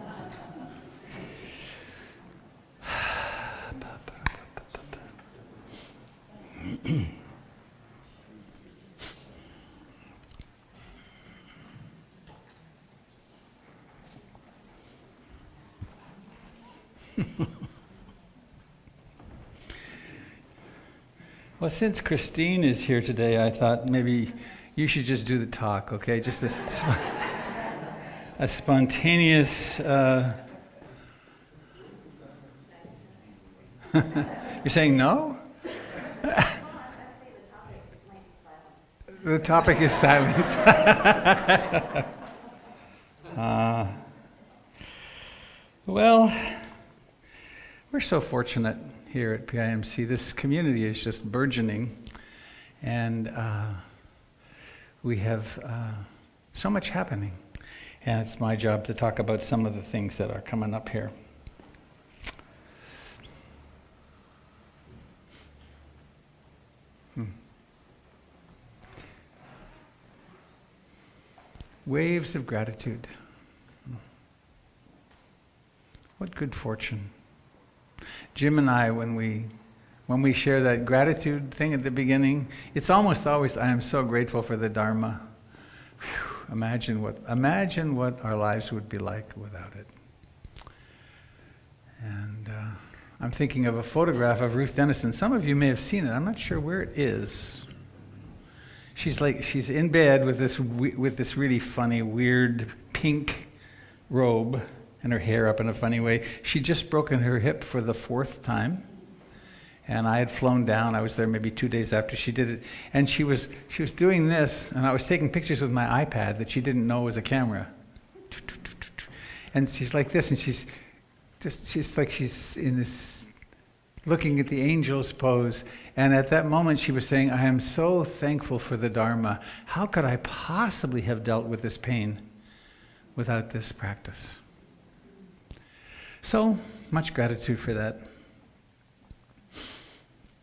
Well, since Christine is here today, I thought maybe you should just do the talk, okay? Just a spontaneous... You're saying no? The topic is silence. Well, we're so fortunate here at PIMC. This community is just burgeoning, and we have so much happening. And it's my job to talk about some of the things that are coming up here. Waves of gratitude. What good fortune. Jim and I, when we share that gratitude thing at the beginning, it's almost always, I am so grateful for the Dharma. Whew, imagine what our lives would be like without it. And I'm thinking of a photograph of Ruth Denison. Some of you may have seen it. I'm not sure where it is. She's in bed with this really funny, weird pink robe and her hair up in a funny way. She'd just broken her hip for the 4th time, and I had flown down. I was there maybe 2 days after she did it, and she was doing this, and I was taking pictures with my iPad that she didn't know was a camera. And she's like this, and she's in this looking at the angels pose. And at that moment she was saying, I am so thankful for the Dharma. How could I possibly have dealt with this pain without this practice? So much gratitude for that.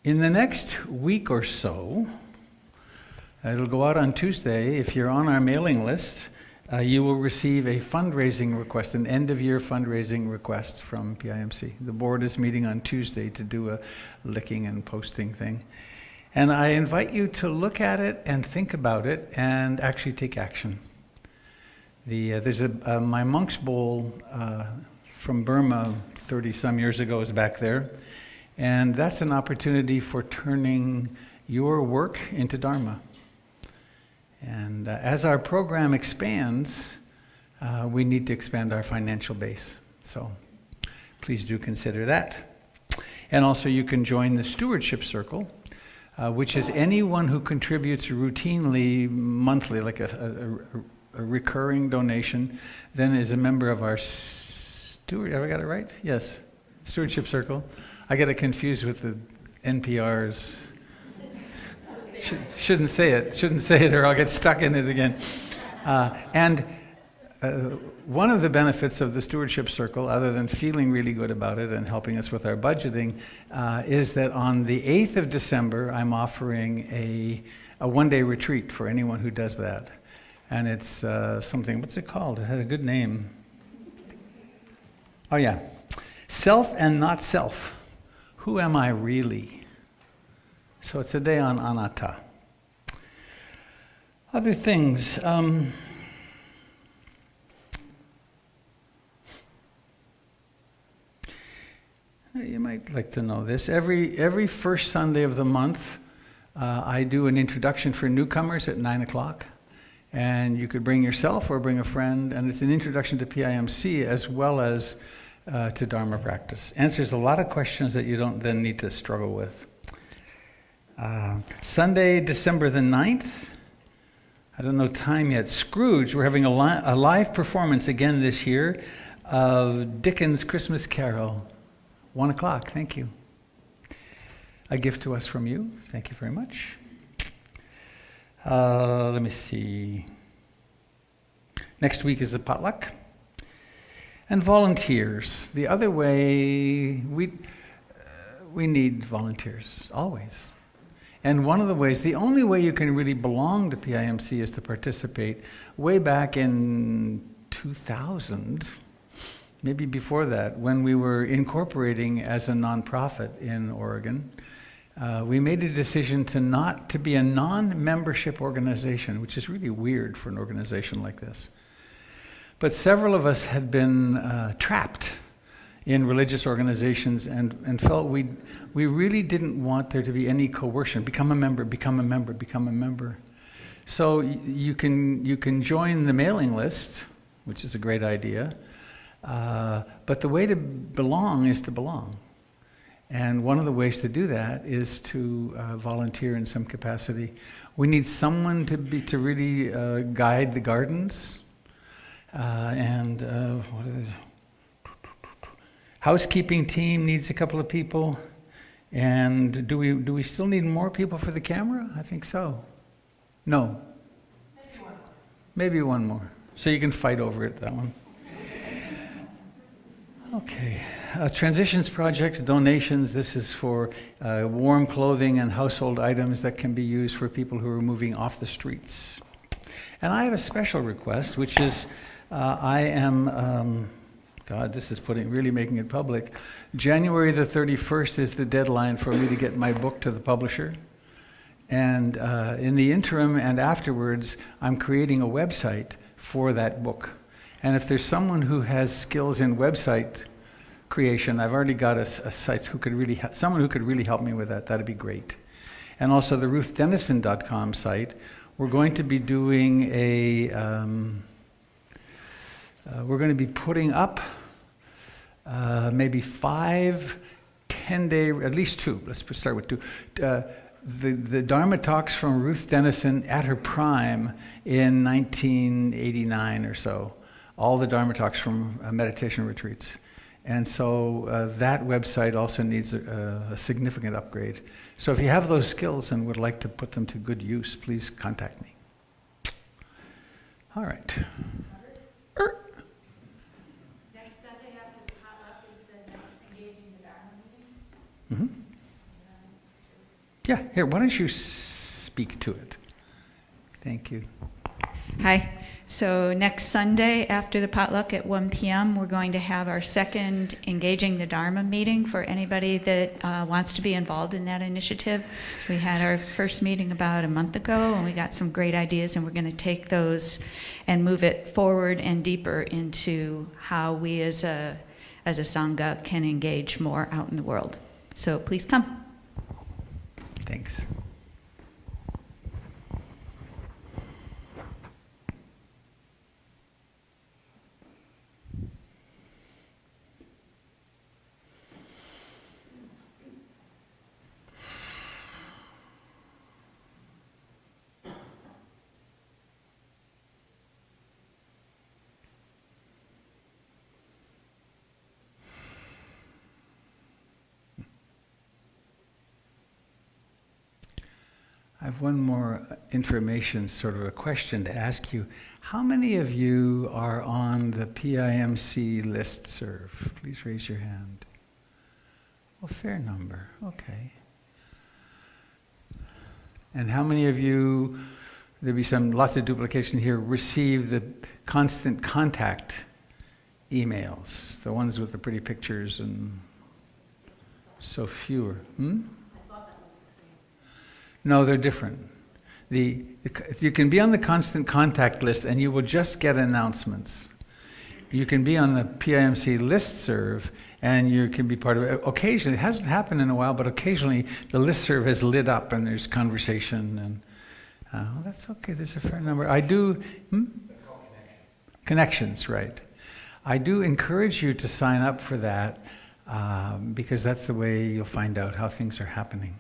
In the next week or so, it'll go out on Tuesday. If you're on our mailing list, you will receive a fundraising request, an end-of-year fundraising request from PIMC. The board is meeting on Tuesday to do a licking and posting thing. And I invite you to look at it and think about it and actually take action. There's my monk's bowl from Burma 30-some years ago is back there. And that's an opportunity for turning your work into Dharma. And as our program expands, we need to expand our financial base. So please do consider that. And also you can join the Stewardship Circle, which is anyone who contributes routinely, monthly, like a recurring donation, then is a member of our have I got it right? Yes. Stewardship Circle. I get it confused with the NPR's. Shouldn't say it or I'll get stuck in it again. And one of the benefits of the Stewardship Circle, other than feeling really good about it and helping us with our budgeting, is that on the 8th of December, I'm offering a one-day retreat for anyone who does that. And it's something, what's it called? It had a good name. Oh yeah, Self and Not Self. Who am I really? So it's a day on Annatta. Other things. You might like to know this. Every first Sunday of the month, I do an introduction for newcomers at 9 o'clock. And you could bring yourself or bring a friend, and it's an introduction to PIMC as well as to Dharma practice. Answers a lot of questions that you don't then need to struggle with. Sunday, December the 9th, I don't know time yet, Scrooge, we're having a live performance again this year of Dickens' Christmas Carol. 1 o'clock, thank you. A gift to us from you, thank you very much. Let me see. Next week is the potluck. And volunteers. The other way, we need volunteers, always. And one of the ways, the only way you can really belong to PIMC is to participate. Way back in 2000, maybe before that, when we were incorporating as a nonprofit in Oregon, we made a decision to be a non-membership organization, which is really weird for an organization like this. But several of us had been trapped in religious organizations and felt we really didn't want there to be any coercion. Become a member, become a member, become a member. So you can join the mailing list, which is a great idea. But the way to belong is to belong. And one of the ways to do that is to volunteer in some capacity. We need someone to really guide the gardens, housekeeping team needs a couple of people. And do we still need more people for the camera? I think so. No. Maybe one more. So you can fight over it, that one. Okay. Transitions projects, donations. This is for warm clothing and household items that can be used for people who are moving off the streets. And I have a special request, which is I am, God, this is really making it public. January the 31st is the deadline for me to get my book to the publisher. And in the interim and afterwards, I'm creating a website for that book. And if there's someone who has skills in website creation, I've already got a site someone who could really help me with that. That'd be great. And also the RuthDennison.com site. We're going to be doing we're going to be putting up maybe 5 10-day, at least 2. Let's start with 2. The Dharma talks from Ruth Dennison at her prime in 1989 or so. All the Dharma talks from meditation retreats. And so that website also needs a significant upgrade. So if you have those skills and would like to put them to good use, please contact me. All right. Next Sunday after the potluck is the next Engaging the Dharma meeting. Mm-hmm. Yeah, here, why don't you speak to it? Thank you. Hi. So next Sunday after the potluck at 1 p.m., we're going to have our second Engaging the Dharma meeting for anybody that wants to be involved in that initiative. We had our first meeting about a month ago, and we got some great ideas, and we're going to take those and move it forward and deeper into how we as a Sangha can engage more out in the world. So please come. Thanks. I have one more information, sort of a question to ask you. How many of you are on the PIMC listserv? Please raise your hand. Well, fair number, okay. And how many of you, there'll be lots of duplication here, receive the constant contact emails, the ones with the pretty pictures and so fewer? No, they're different. You can be on the constant contact list and you will just get announcements. You can be on the PIMC listserv and you can be part of it. Occasionally, it hasn't happened in a while, but occasionally the listserv has lit up and there's conversation. And that's okay, there's a fair number. I do... It's called connections, right. I do encourage you to sign up for that because that's the way you'll find out how things are happening.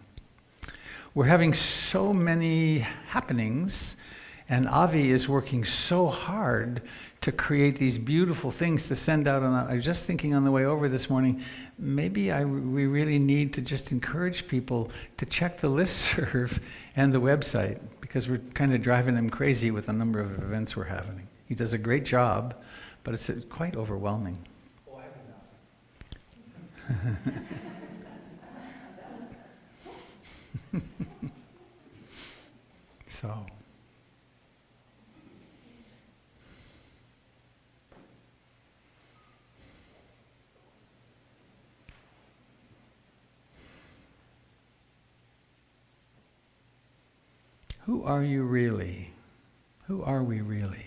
We're having so many happenings, and Avi is working so hard to create these beautiful things to send out. I was just thinking on the way over this morning, maybe we really need to just encourage people to check the listserv and the website, because we're kind of driving them crazy with the number of events we're having. He does a great job, but it's quite overwhelming. Oh, I have an announcement. So, who are you really? Who are we really?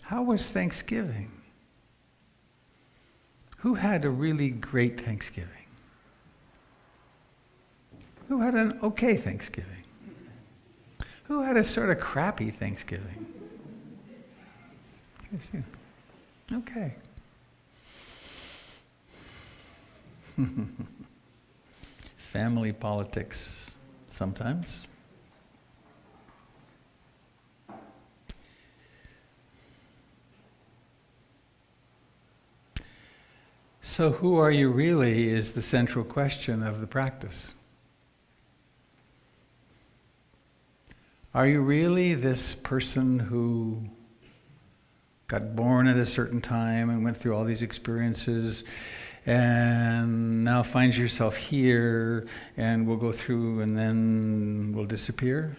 How was Thanksgiving? Who had a really great Thanksgiving? Who had an okay Thanksgiving? Who had a sort of crappy Thanksgiving? Okay. Family politics sometimes. So who are you really is the central question of the practice. Are you really this person who got born at a certain time and went through all these experiences and now finds yourself here and will go through and then will disappear?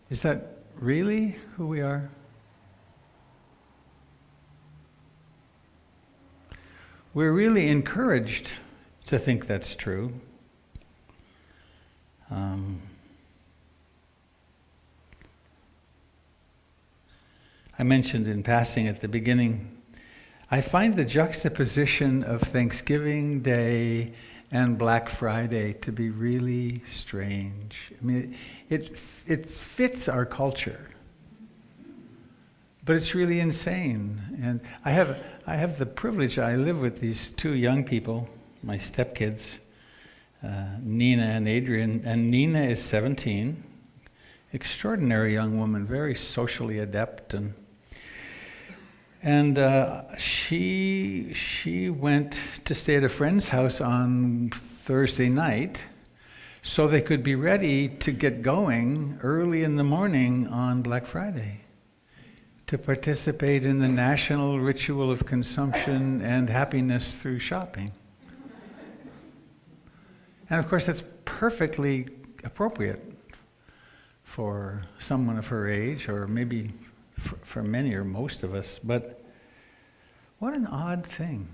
Is that really who we are? We're really encouraged to think that's true. I mentioned in passing at the beginning, I find the juxtaposition of Thanksgiving Day and Black Friday to be really strange. I mean, it fits our culture, but it's really insane. And I have the privilege, I live with these two young people, my stepkids, Nina and Adrian, and Nina is 17, extraordinary young woman, very socially adept, and she went to stay at a friend's house on Thursday night so they could be ready to get going early in the morning on Black Friday to participate in the national ritual of consumption and happiness through shopping. And of course that's perfectly appropriate for someone of her age, or maybe for many or most of us, but what an odd thing.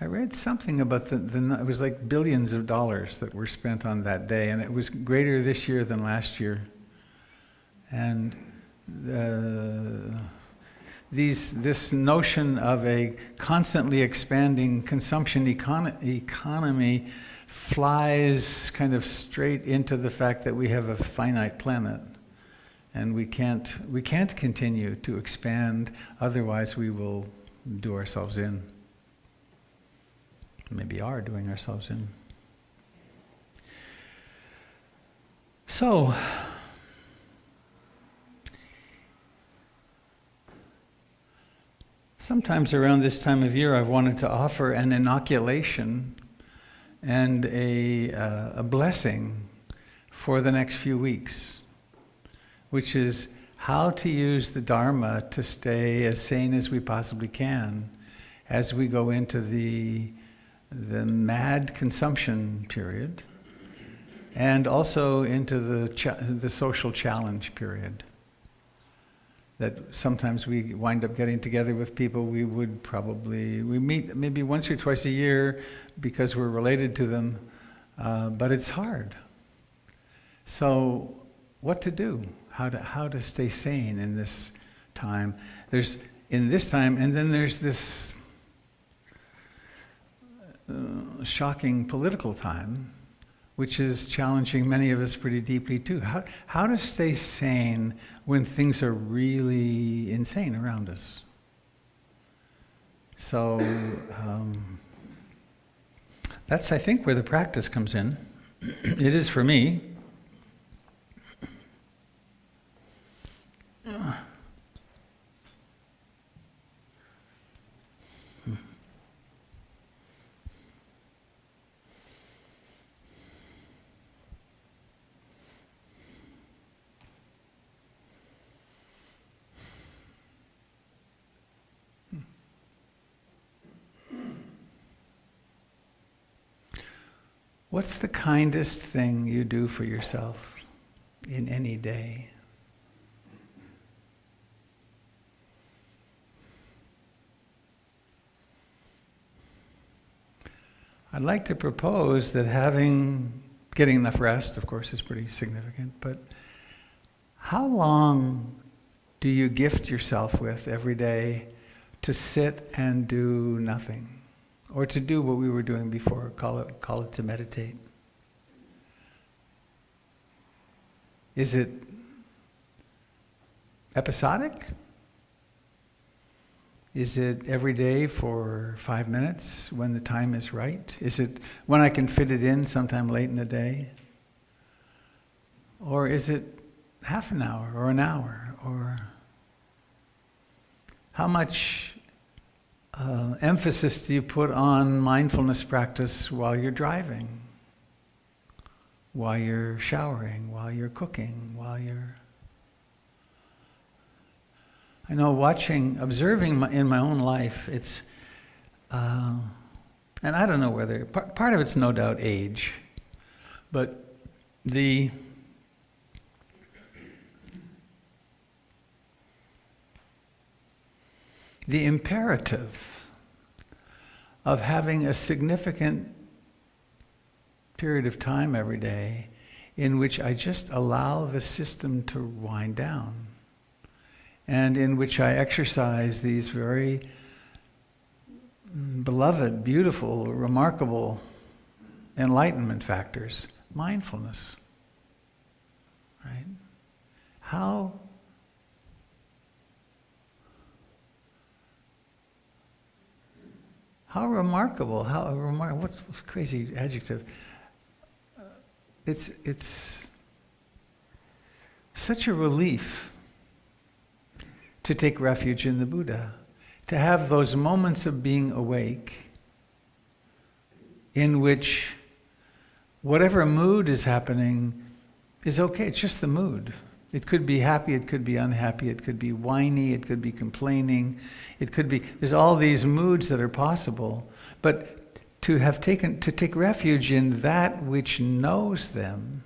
I read something about it was like billions of dollars that were spent on that day, and it was greater this year than last year. And this notion of a constantly expanding consumption economy flies kind of straight into the fact that we have a finite planet, and we can't continue to expand, otherwise we will do ourselves in. Maybe are doing ourselves in. So, sometimes around this time of year I've wanted to offer an inoculation and a blessing for the next few weeks, which is how to use the Dharma to stay as sane as we possibly can as we go into the mad consumption period and also into the social challenge period. That sometimes we wind up getting together with people we meet maybe once or twice a year because we're related to them, but it's hard. So what to do? How to stay sane in this time? There's and then there's this shocking political time, which is challenging many of us pretty deeply too. How to stay sane when things are really insane around us? So that's, I think, where the practice comes in. It is for me. What's the kindest thing you do for yourself in any day? I'd like to propose that getting enough rest, of course, is pretty significant, but how long do you gift yourself with every day to sit and do nothing? Or to do what we were doing before, call it to meditate. Is it episodic? Is it every day for 5 minutes when the time is right? Is it when I can fit it in sometime late in the day? Or is it half an hour or an hour? Or how much emphasis do you put on mindfulness practice while you're driving, while you're showering, while you're cooking, I know observing in my own life, it's, and I don't know whether, part of it's no doubt age, but the imperative of having a significant period of time every day in which I just allow the system to wind down and in which I exercise these very beloved, beautiful, remarkable enlightenment factors, mindfulness, right? How remarkable, what's crazy adjective? It's such a relief to take refuge in the Buddha, to have those moments of being awake in which whatever mood is happening is okay, it's just the mood. It could be happy, it could be unhappy, it could be whiny, it could be complaining, there's all these moods that are possible, but to take refuge in that which knows them,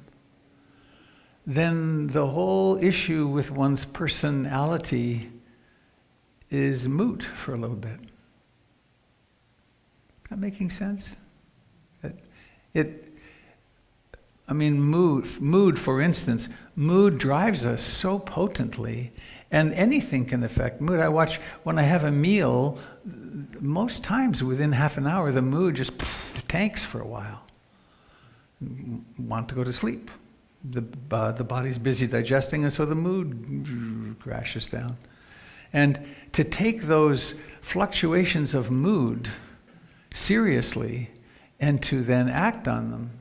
then the whole issue with one's personality is moot for a little bit. That making sense? Mood, for instance, mood drives us so potently, and anything can affect mood. I watch when I have a meal, most times within half an hour, the mood just tanks for a while. Want to go to sleep. The body's busy digesting, and so the mood crashes down. And to take those fluctuations of mood seriously and to then act on them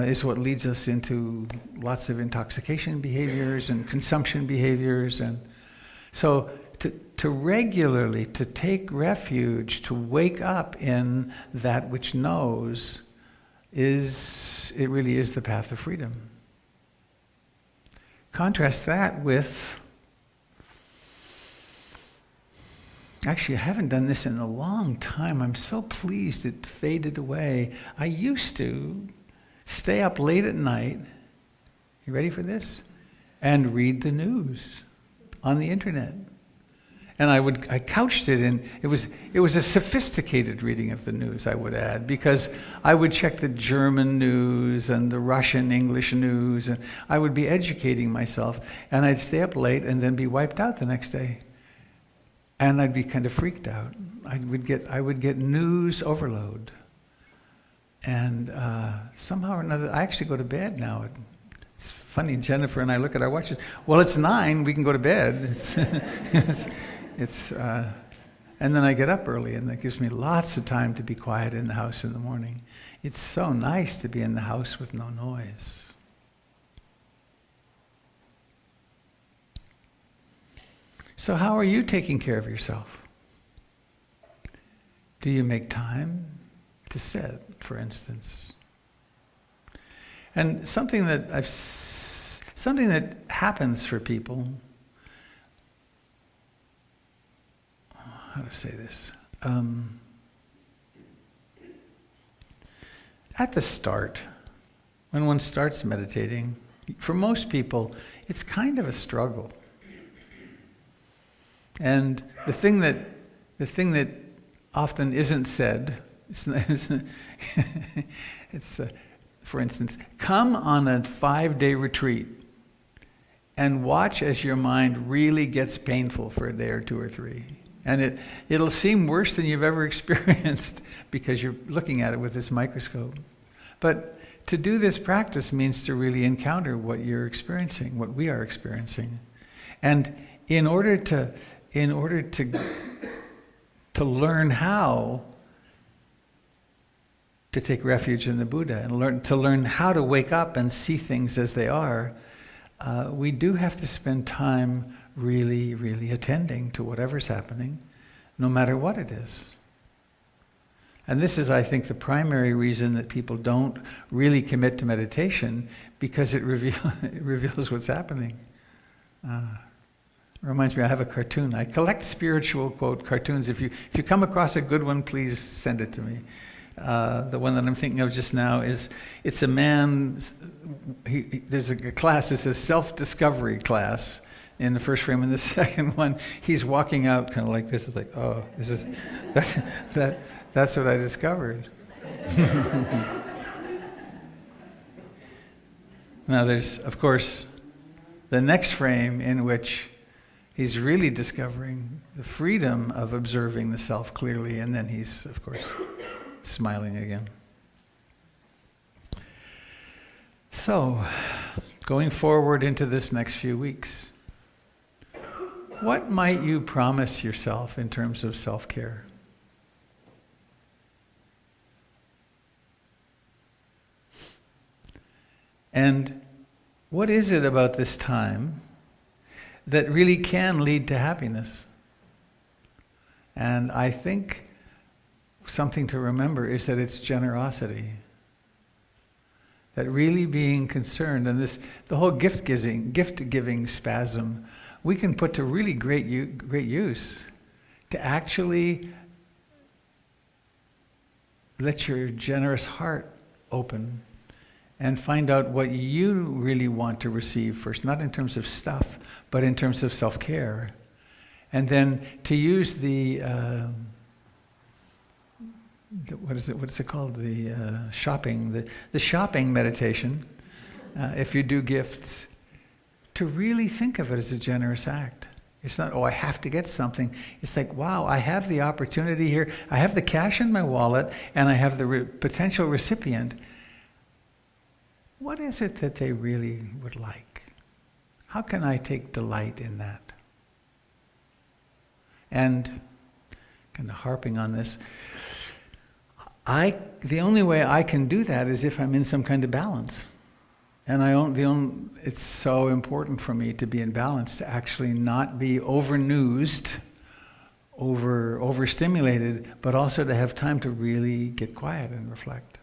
is what leads us into lots of intoxication behaviors and consumption behaviors. And so to regularly, to take refuge, to wake up in that which knows, it really is the path of freedom. Contrast that with, actually I haven't done this in a long time. I'm so pleased it faded away. I used to stay up late at night, you ready for this? And read the news on the internet. And I couched it in, it was a sophisticated reading of the news, I would add, because I would check the German news and the Russian English news, and I would be educating myself, and I'd stay up late and then be wiped out the next day. And I'd be kind of freaked out. I would get news overload. And somehow or another, I actually go to bed now. It's funny, Jennifer and I look at our watches. Well, it's 9, we can go to bed. And then I get up early, and that gives me lots of time to be quiet in the house in the morning. It's so nice to be in the house with no noise. So how are you taking care of yourself? Do you make time to sit, for instance? And something that happens for people, how to say this? At the start, when one starts meditating, for most people, it's kind of a struggle. And the thing that often isn't said, for instance, come on a 5-day retreat and watch as your mind really gets painful for a day or 2 or 3. And it'll seem worse than you've ever experienced because you're looking at it with this microscope. But to do this practice means to really encounter what you're experiencing, what we are experiencing. And in order to learn how to take refuge in the Buddha and to learn how to wake up and see things as they are, we do have to spend time really, really attending to whatever's happening, no matter what it is. And this is, I think, the primary reason that people don't really commit to meditation, because it reveals what's happening. Reminds me, I have a cartoon. I collect spiritual quote cartoons. If you come across a good one, please send it to me. The one that I'm thinking of just now is, it's a man, there's a class, it's a self-discovery class in the first frame, and the second one, he's walking out kind of like this. It's like, oh, that's what I discovered. Now there's, of course, the next frame in which he's really discovering the freedom of observing the self clearly, and then he's, of course, smiling again. So, going forward into this next few weeks, what might you promise yourself in terms of self-care? And what is it about this time that really can lead to happiness? And I think something to remember is that it's generosity. That really being concerned, and the whole gift giving spasm, we can put to really great use to actually let your generous heart open and find out what you really want to receive first, not in terms of stuff, but in terms of self-care. And then to use what's it called? The shopping meditation, if you do gifts, to really think of it as a generous act. It's not, oh, I have to get something. It's like, wow, I have the opportunity here. I have the cash in my wallet, and I have the potential recipient. What is it that they really would like? How can I take delight in that? And kind of harping on this, the only way I can do that is if I'm in some kind of balance. And it's so important for me to be in balance, to actually not be over-newsed, overstimulated, but also to have time to really get quiet and reflect.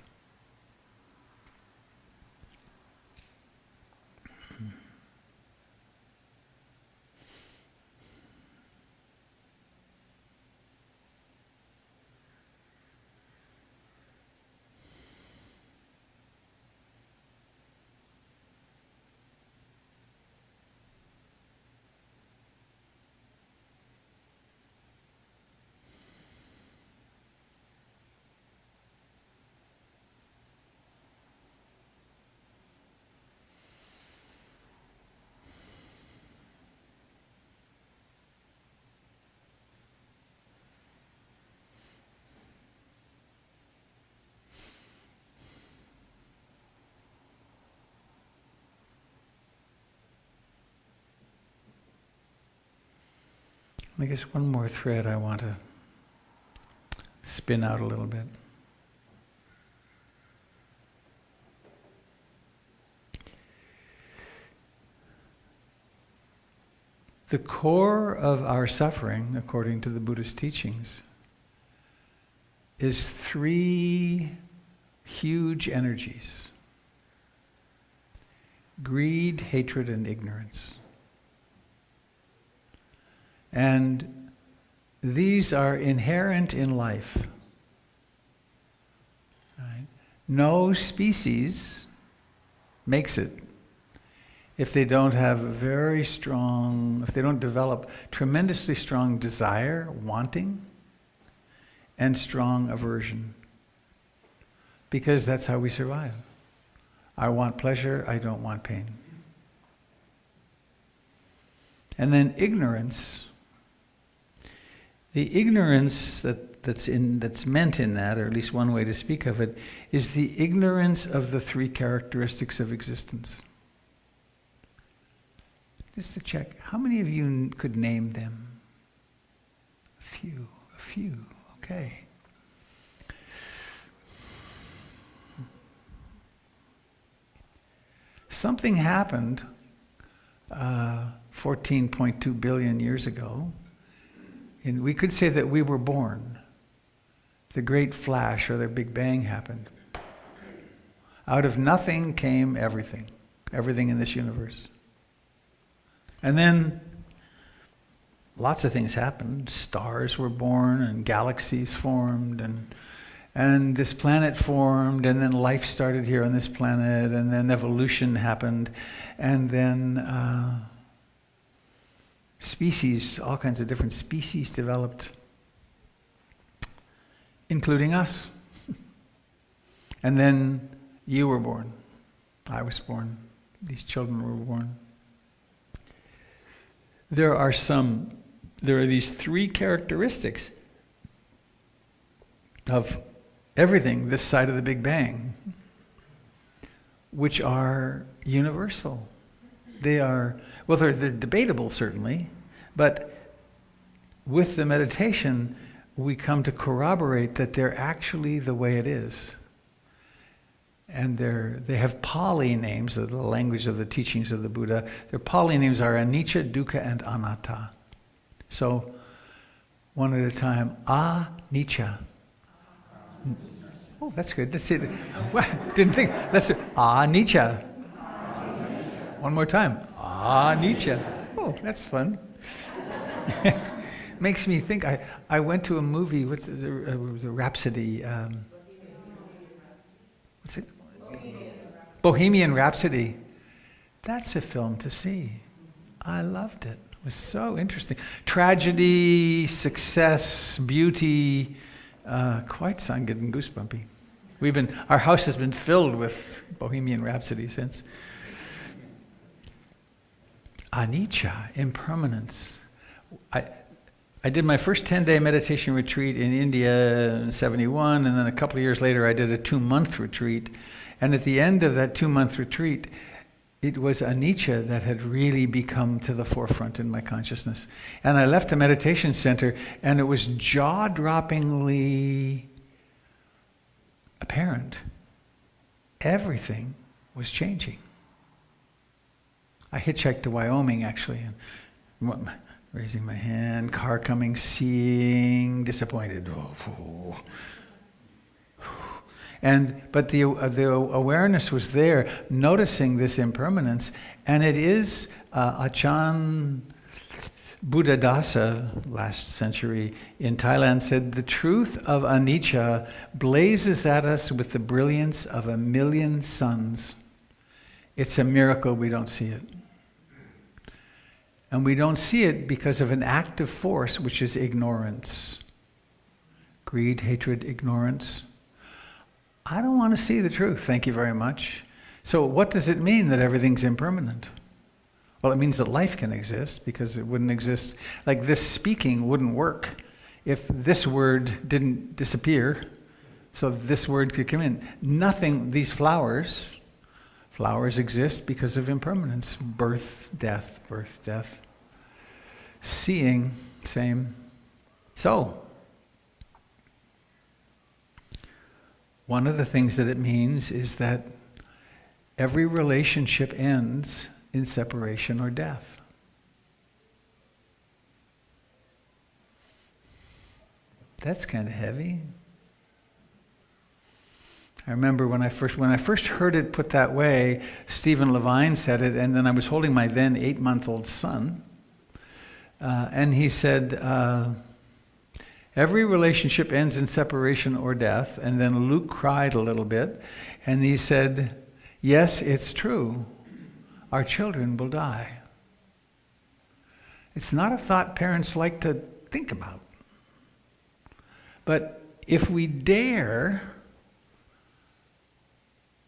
I guess one more thread I want to spin out a little bit. The core of our suffering, according to the Buddhist teachings, is three huge energies: greed, hatred, and ignorance. And these are inherent in life. Right? No species makes it if they don't have if they don't develop tremendously strong desire, wanting, and strong aversion. Because that's how we survive. I want pleasure, I don't want pain. And then ignorance. The ignorance that's meant in that, or at least one way to speak of it, is the ignorance of the three characteristics of existence. Just to check, how many of you could name them? A few, okay. Something happened 14.2 billion years ago, and we could say that we were born. The great flash or the Big Bang happened. Out of nothing came everything in this universe. And then lots of things happened. Stars were born and galaxies formed and this planet formed, and then life started here on this planet, and then evolution happened, and then species, all kinds of different species developed, including us. And then you were born. I was born. These children were born. There are these three characteristics of everything this side of the Big Bang, which are universal. They're debatable certainly, but with the meditation, we come to corroborate that they're actually the way it is. And they have Pali names, the language of the teachings of the Buddha. Their Pali names are Anicca, Dukkha, and Annatta. So, one at a time. Anicca. Oh, that's good. Let's see. Didn't think. Let's say Anicca. One more time. Anicca. Oh, that's fun. Makes me think. I went to a movie. What's the Rhapsody? What's it? Bohemian Rhapsody. That's a film to see. I loved it. It was so interesting. Tragedy, success, beauty. Quite I'm getting goosebumpy. Our house has been filled with Bohemian Rhapsody since. Anicca, impermanence. I did my first 10-day meditation retreat in India in 1971, and then a couple of years later I did a 2-month retreat. And at the end of that 2-month retreat, it was Anicca that had really become to the forefront in my consciousness. And I left the meditation center, and it was jaw-droppingly apparent. Everything was changing. I hitchhiked to Wyoming, actually, and raising my hand, car coming, seeing, disappointed. But the awareness was there, noticing this impermanence, and it is Ajahn Buddhadasa, last century in Thailand, said the truth of anicca blazes at us with the brilliance of 1,000,000 suns. It's a miracle we don't see it. And we don't see it because of an active force, which is ignorance. Greed, hatred, ignorance. I don't want to see the truth, thank you very much. So what does it mean that everything's impermanent? Well, it means that life can exist, because it wouldn't exist. Like this speaking wouldn't work if this word didn't disappear, so this word could come in. Nothing, these flowers exist because of impermanence. Birth, death. Seeing, Same. So, one of the things that it means is that every relationship ends in separation or death. That's kind of heavy. I remember when I first heard it put that way, Stephen Levine said it, and then I was holding my then 8-month-old son, and he said, every relationship ends in separation or death, and then Luke cried a little bit, and he said, yes, it's true, our children will die. It's not a thought parents like to think about. But if we dare,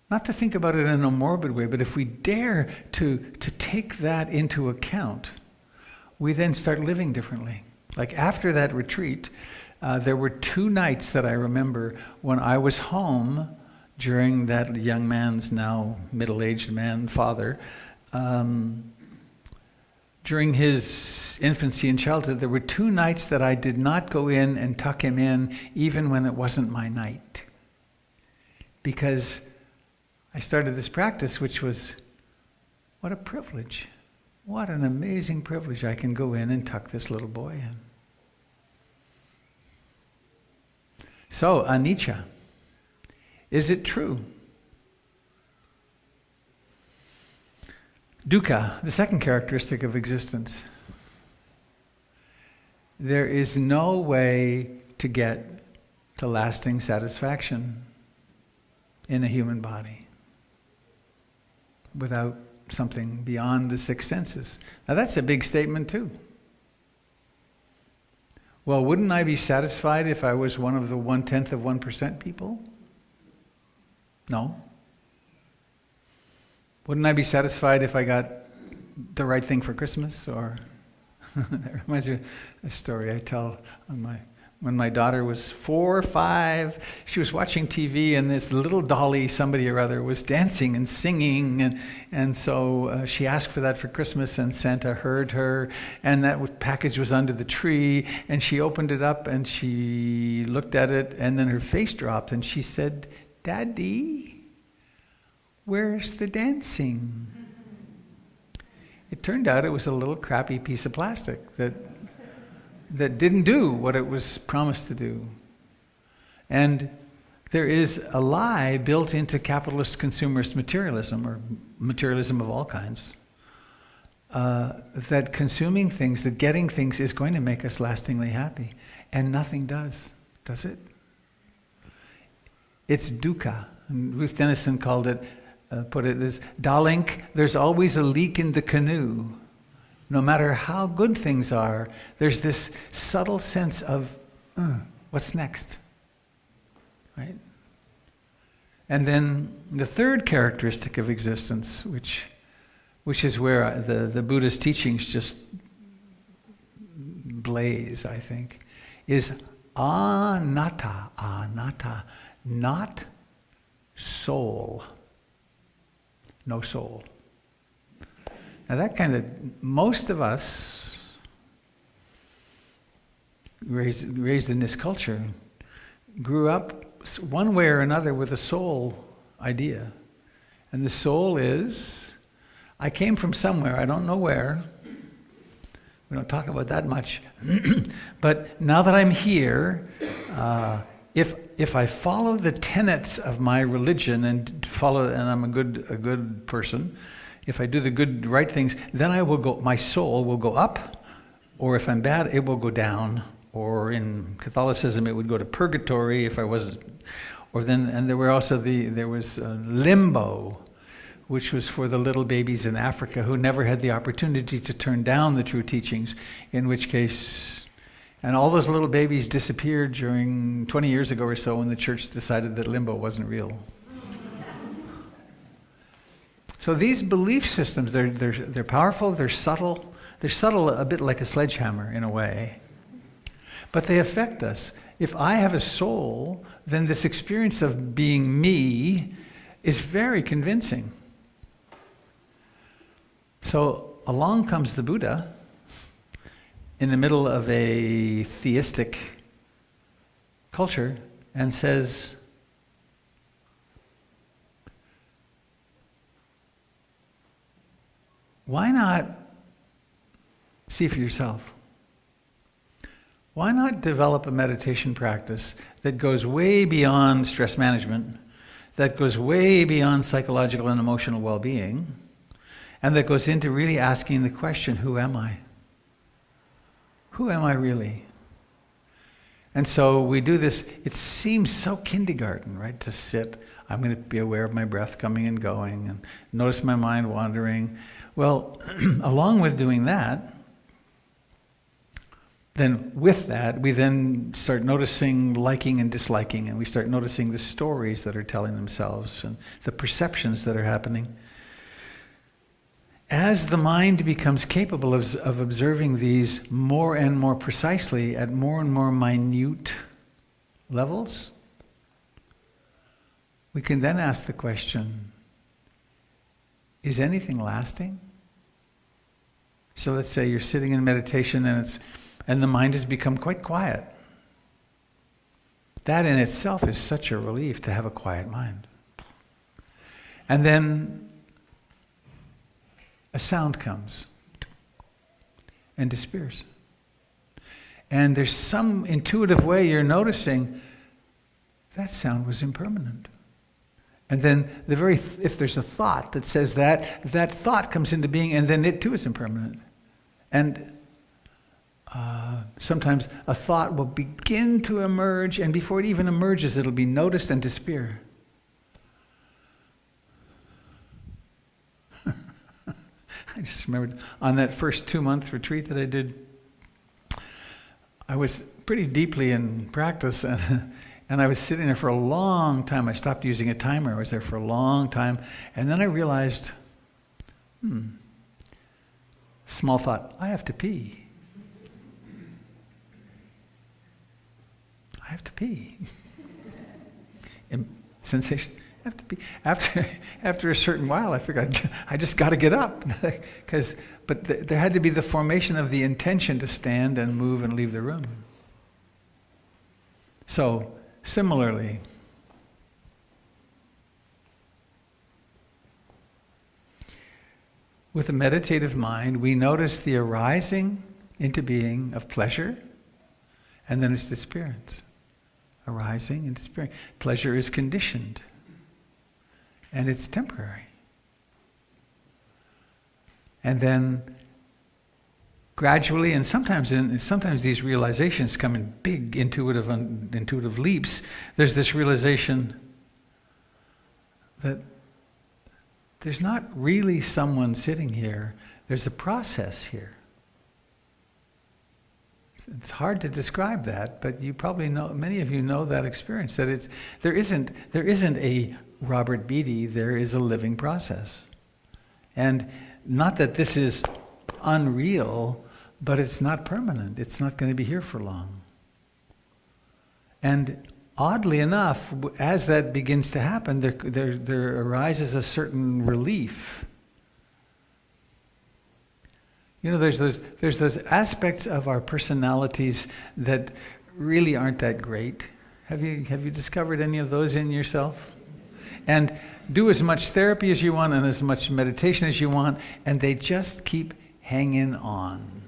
not to think about it in a morbid way, but if we dare to take that into account, we then start living differently. Like after that retreat, there were 2 nights that I remember when I was home during that young man's, now middle-aged man, father, during his infancy and childhood, there were 2 nights that I did not go in and tuck him in, even when it wasn't my night. Because I started this practice, which was, what a privilege. What an amazing privilege. I can go in and tuck this little boy in. So, Anicca, is it true? Dukkha, the second characteristic of existence. There is no way to get to lasting satisfaction in a human body without something beyond the 6 senses. Now that's a big statement too. Well, wouldn't I be satisfied if I was one of the 1/10 of 1% people? No. Wouldn't I be satisfied if I got the right thing for Christmas? Or that reminds me of a story I tell on when my daughter was 4 or 5. She was watching TV, and this little dolly, somebody or other, was dancing and singing, and so she asked for that for Christmas, and Santa heard her, and that package was under the tree, and she opened it up, and she looked at it, and then her face dropped, and she said, "Daddy, where's the dancing?" It turned out it was a little crappy piece of plastic that didn't do what it was promised to do. And there is a lie built into capitalist consumerist materialism, or materialism of all kinds, that consuming things, that getting things is going to make us lastingly happy. And nothing does it? It's dukkha. And Ruth Denison put it as, "Darling, there's always a leak in the canoe. No matter how good things are, there's this subtle sense of, what's next?" Right? And then the third characteristic of existence, which is where the Buddha's teachings just blaze, I think, is Annatta, not soul. No soul. Now that most of us raised in this culture grew up one way or another with a soul idea. And the soul is, I came from somewhere, I don't know where. We don't talk about that much. But now that I'm here, if I follow the tenets of my religion and I'm a good person, if I do the right things, then my soul will go up, or if I'm bad, it will go down, or in Catholicism, it would go to purgatory if I was, and there was limbo, which was for the little babies in Africa who never had the opportunity to turn down the true teachings, in which case, and all those little babies disappeared during 20 years ago or so when the church decided that limbo wasn't real. So these belief systems, they're powerful, they're subtle. They're subtle a bit like a sledgehammer in a way. But they affect us. If I have a soul, then this experience of being me is very convincing. So along comes the Buddha in the middle of a theistic culture and says, why not see for yourself? Why not develop a meditation practice that goes way beyond stress management, that goes way beyond psychological and emotional well-being, and that goes into really asking the question, who am I? Who am I really? And so we do this, it seems so kindergarten, right? To sit, I'm going to be aware of my breath coming and going, and notice my mind wandering. Well, along with doing that, then with that, we then start noticing liking and disliking, and we start noticing the stories that are telling themselves and the perceptions that are happening. As the mind becomes capable of observing these more and more precisely at more and more minute levels, we can then ask the question, is anything lasting? So let's say you're sitting in meditation and the mind has become quite quiet. That in itself is such a relief to have a quiet mind. And then a sound comes and disappears. And there's some intuitive way you're noticing that sound was impermanent. And then if there's a thought that says that thought comes into being, and then it too is impermanent. And sometimes a thought will begin to emerge, and before it even emerges, it'll be noticed and disappear. I just remembered on that first 2-month retreat that I did, I was pretty deeply in practice, and I was sitting there for a long time. I stopped using a timer. I was there for a long time, and then I realized, small thought, I have to pee. I have to pee. Sensation, I have to pee. After a certain while, I figured I just got to get up, but there had to be the formation of the intention to stand and move and leave the room. So similarly, with a meditative mind, we notice the arising into being of pleasure, and then its disappearance. Arising and disappearing. Pleasure is conditioned, and it's temporary. And then gradually, and sometimes these realizations come in big intuitive leaps. There's this realization that there's not really someone sitting here. There's a process here. It's hard to describe that, but you probably know, many of you know that experience, that there isn't a Robert Beatty, there is a living process. And not that this is unreal, but it's not permanent. It's not going to be here for long. And oddly enough, as that begins to happen, there arises a certain relief. You know, there's those aspects of our personalities that really aren't that great. Have you discovered any of those in yourself? And do as much therapy as you want and as much meditation as you want, and they just keep hanging on.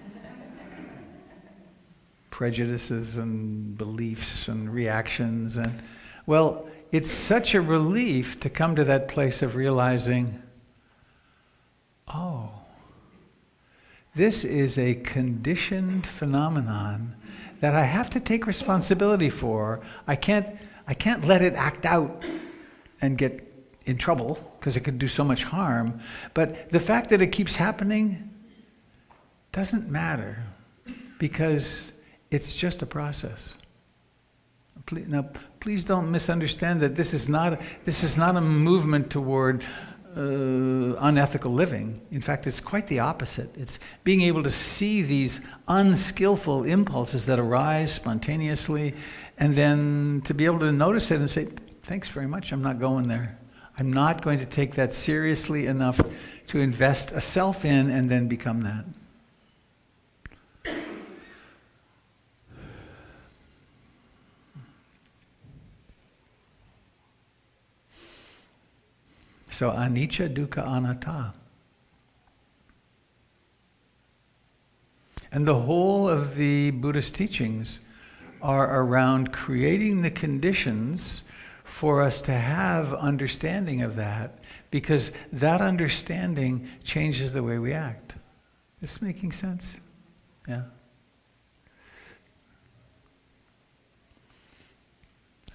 Prejudices and beliefs and reactions, and well, it's such a relief to come to that place of realizing, oh, this is a conditioned phenomenon that I have to take responsibility for. I can't let it act out and get in trouble, because it could do so much harm. But the fact that it keeps happening doesn't matter, because it's just a process. Please don't misunderstand that this is not a movement toward unethical living. In fact, it's quite the opposite. It's being able to see these unskillful impulses that arise spontaneously, and then to be able to notice it and say, thanks very much, I'm not going there. I'm not going to take that seriously enough to invest a self in and then become that. So Anicca, Dukkha, Annatta. And the whole of the Buddhist teachings are around creating the conditions for us to have understanding of that, because that understanding changes the way we act. Is this making sense? Yeah.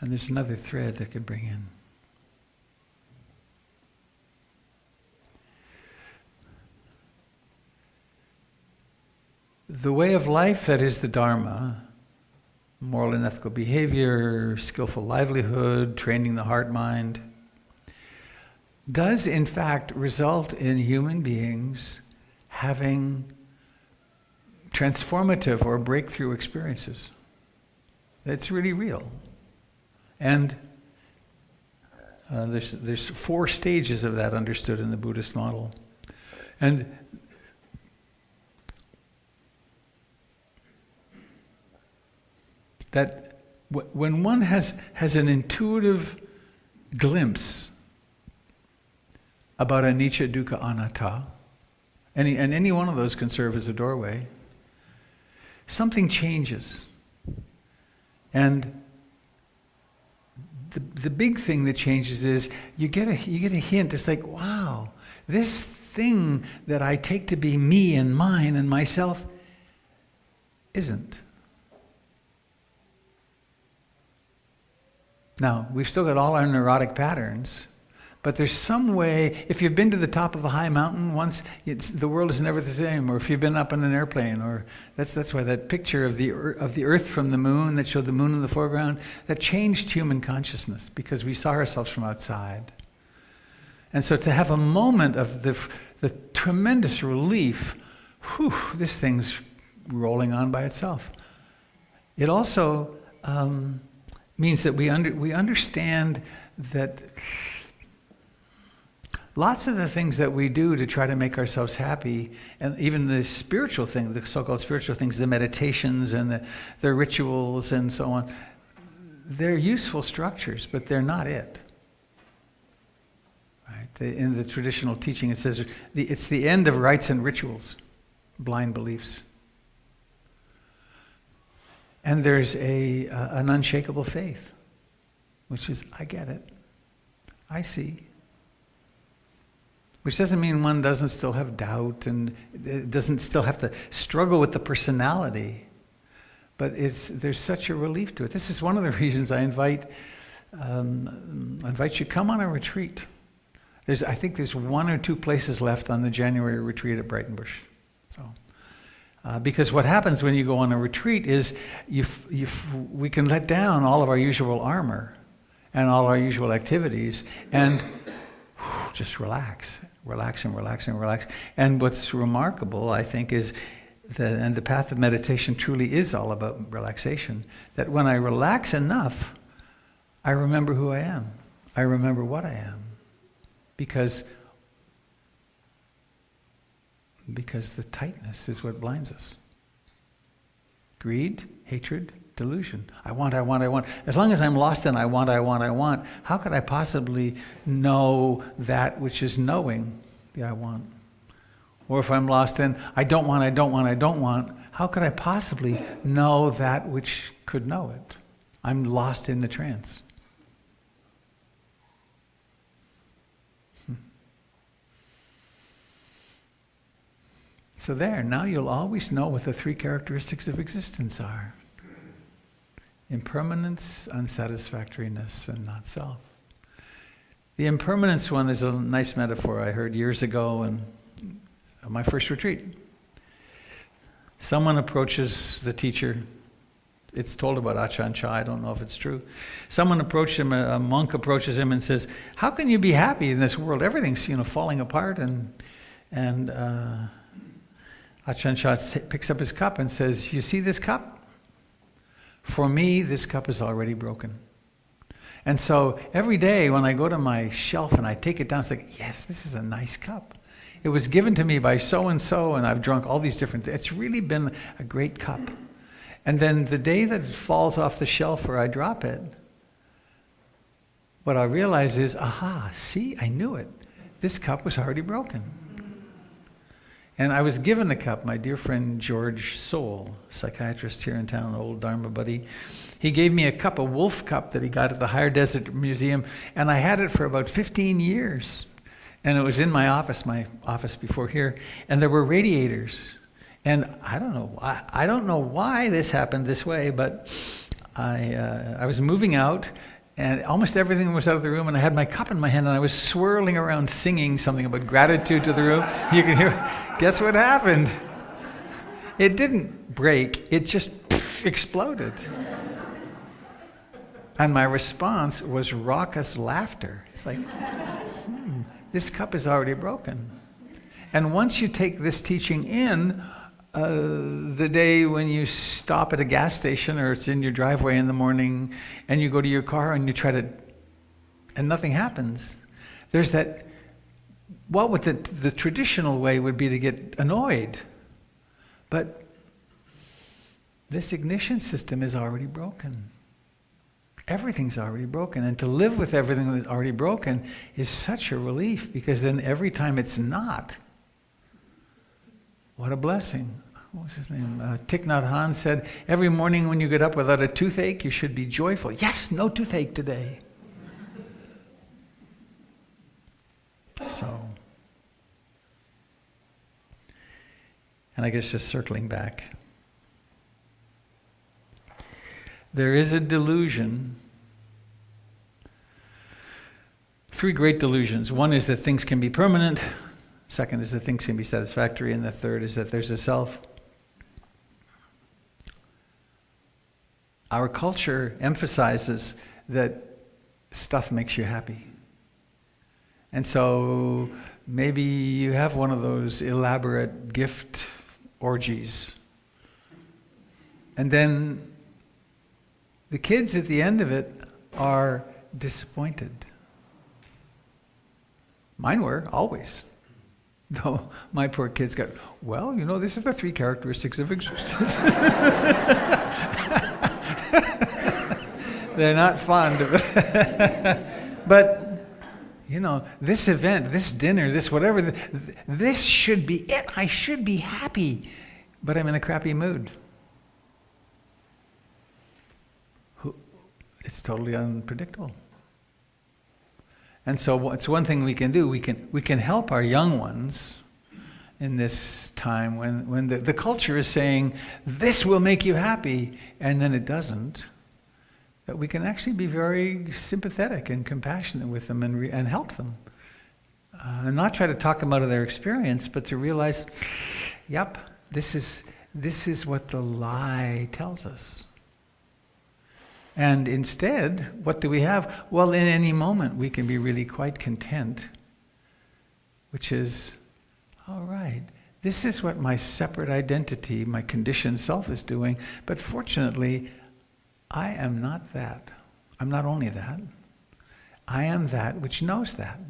And there's another thread that could bring in. The way of life that is the Dharma, moral and ethical behavior, skillful livelihood, training the heart-mind, does in fact result in human beings having transformative or breakthrough experiences. It's really real. And there's 4 stages of that understood in the Buddhist model. And that when one has an intuitive glimpse about Anicca, Dukkha, Annatta, any one of those can serve as a doorway, something changes. And the big thing that changes is you get a hint. It's like, wow, this thing that I take to be me and mine and myself isn't. Now, we've still got all our neurotic patterns, but there's some way, if you've been to the top of a high mountain once, the world is never the same. Or if you've been up in an airplane, or that's why that picture of the Earth from the moon that showed the moon in the foreground, that changed human consciousness because we saw ourselves from outside. And so to have a moment of the tremendous relief, whew, this thing's rolling on by itself. It also means that we understand that lots of the things that we do to try to make ourselves happy, and even the spiritual thing, the so-called spiritual things, the meditations and the rituals and so on, they're useful structures, but they're not it. Right? In the traditional teaching, it says it's the end of rites and rituals, blind beliefs. And there's an unshakable faith, which is, I get it, I see. Which doesn't mean one doesn't still have doubt and doesn't still have to struggle with the personality, but there's such a relief to it. This is one of the reasons I invite you come on a retreat. I think there's 1 or 2 places left on the January retreat at Brightonbush. So. Because what happens when you go on a retreat is we can let down all of our usual armor and all our usual activities and just relax and relax and relax. And what's remarkable, I think, is and the path of meditation truly is all about relaxation, that when I relax enough, I remember who I am. I remember what I am. Because the tightness is what blinds us. Greed, hatred, delusion. I want. As long as I'm lost in I want, how could I possibly know that which is knowing the I want? Or if I'm lost in I don't want, how could I possibly know that which could know it? I'm lost in the trance. So now you'll always know what the 3 characteristics of existence are. Impermanence, unsatisfactoriness, and not self. The impermanence one is a nice metaphor I heard years ago on my first retreat. Someone approaches the teacher. It's told about Ajahn Chah, I don't know if it's true. Someone approached him, a monk approaches him and says, how can you be happy in this world? Everything's falling apart and Ajahn Chah picks up his cup and says, you see this cup? For me, this cup is already broken. And so every day when I go to my shelf and I take it down, it's like, yes, this is a nice cup. It was given to me by so-and-so, and I've drunk all these different things. It's really been a great cup. And then the day that it falls off the shelf or I drop it, what I realize is, aha, see, I knew it. this cup was already broken. And I was given a cup. My dear friend George Soule, psychiatrist here in town, an old Dharma buddy, he gave me a cup, a wolf cup that he got at the Higher Desert Museum, and I had it for about 15 years. And it was in my office before here, and there were radiators. And I don't know why this happened this way, but I was moving out, and almost everything was out of the room, and I had my cup in my hand, and I was swirling around singing something about gratitude to the room. You can hear. Guess what happened? It didn't break. It just exploded. And my response was raucous laughter. It's like, this cup is already broken. And once you take this teaching in, the day when you stop at a gas station or it's in your driveway in the morning and you go to your car and you try to, and nothing happens, there's that, what the traditional way would be to get annoyed. But this ignition system is already broken. Everything's already broken. And to live with everything that's already broken is such a relief, because then every time it's not, what a blessing. What was his name? Thich Nhat Hanh said, every morning when you get up without a toothache, you should be joyful. Yes, no toothache today. So, and I guess just circling back, there is a delusion, 3 great delusions. One is that things can be permanent. Second is that things can be satisfactory. And the third is that there's a self. Our culture emphasizes that stuff makes you happy. And so maybe you have one of those elaborate gift orgies. And then the kids at the end of it are disappointed. Mine were, always. Though my poor kids got, well, this is the 3 characteristics of existence. They're not fond of it. But, this event, this dinner, this whatever, this should be it. I should be happy, but I'm in a crappy mood. It's totally unpredictable. And so it's one thing we can do. We can help our young ones in this time when the culture is saying, this will make you happy, and then it doesn't. That we can actually be very sympathetic and compassionate with them and help them. And not try to talk them out of their experience, but to realize, yep, this is what the lie tells us. And instead, what do we have? Well, in any moment, we can be really quite content, which is, all right, this is what my separate identity, my conditioned self is doing, but fortunately, I am not that. I'm not only that. I am that which knows that.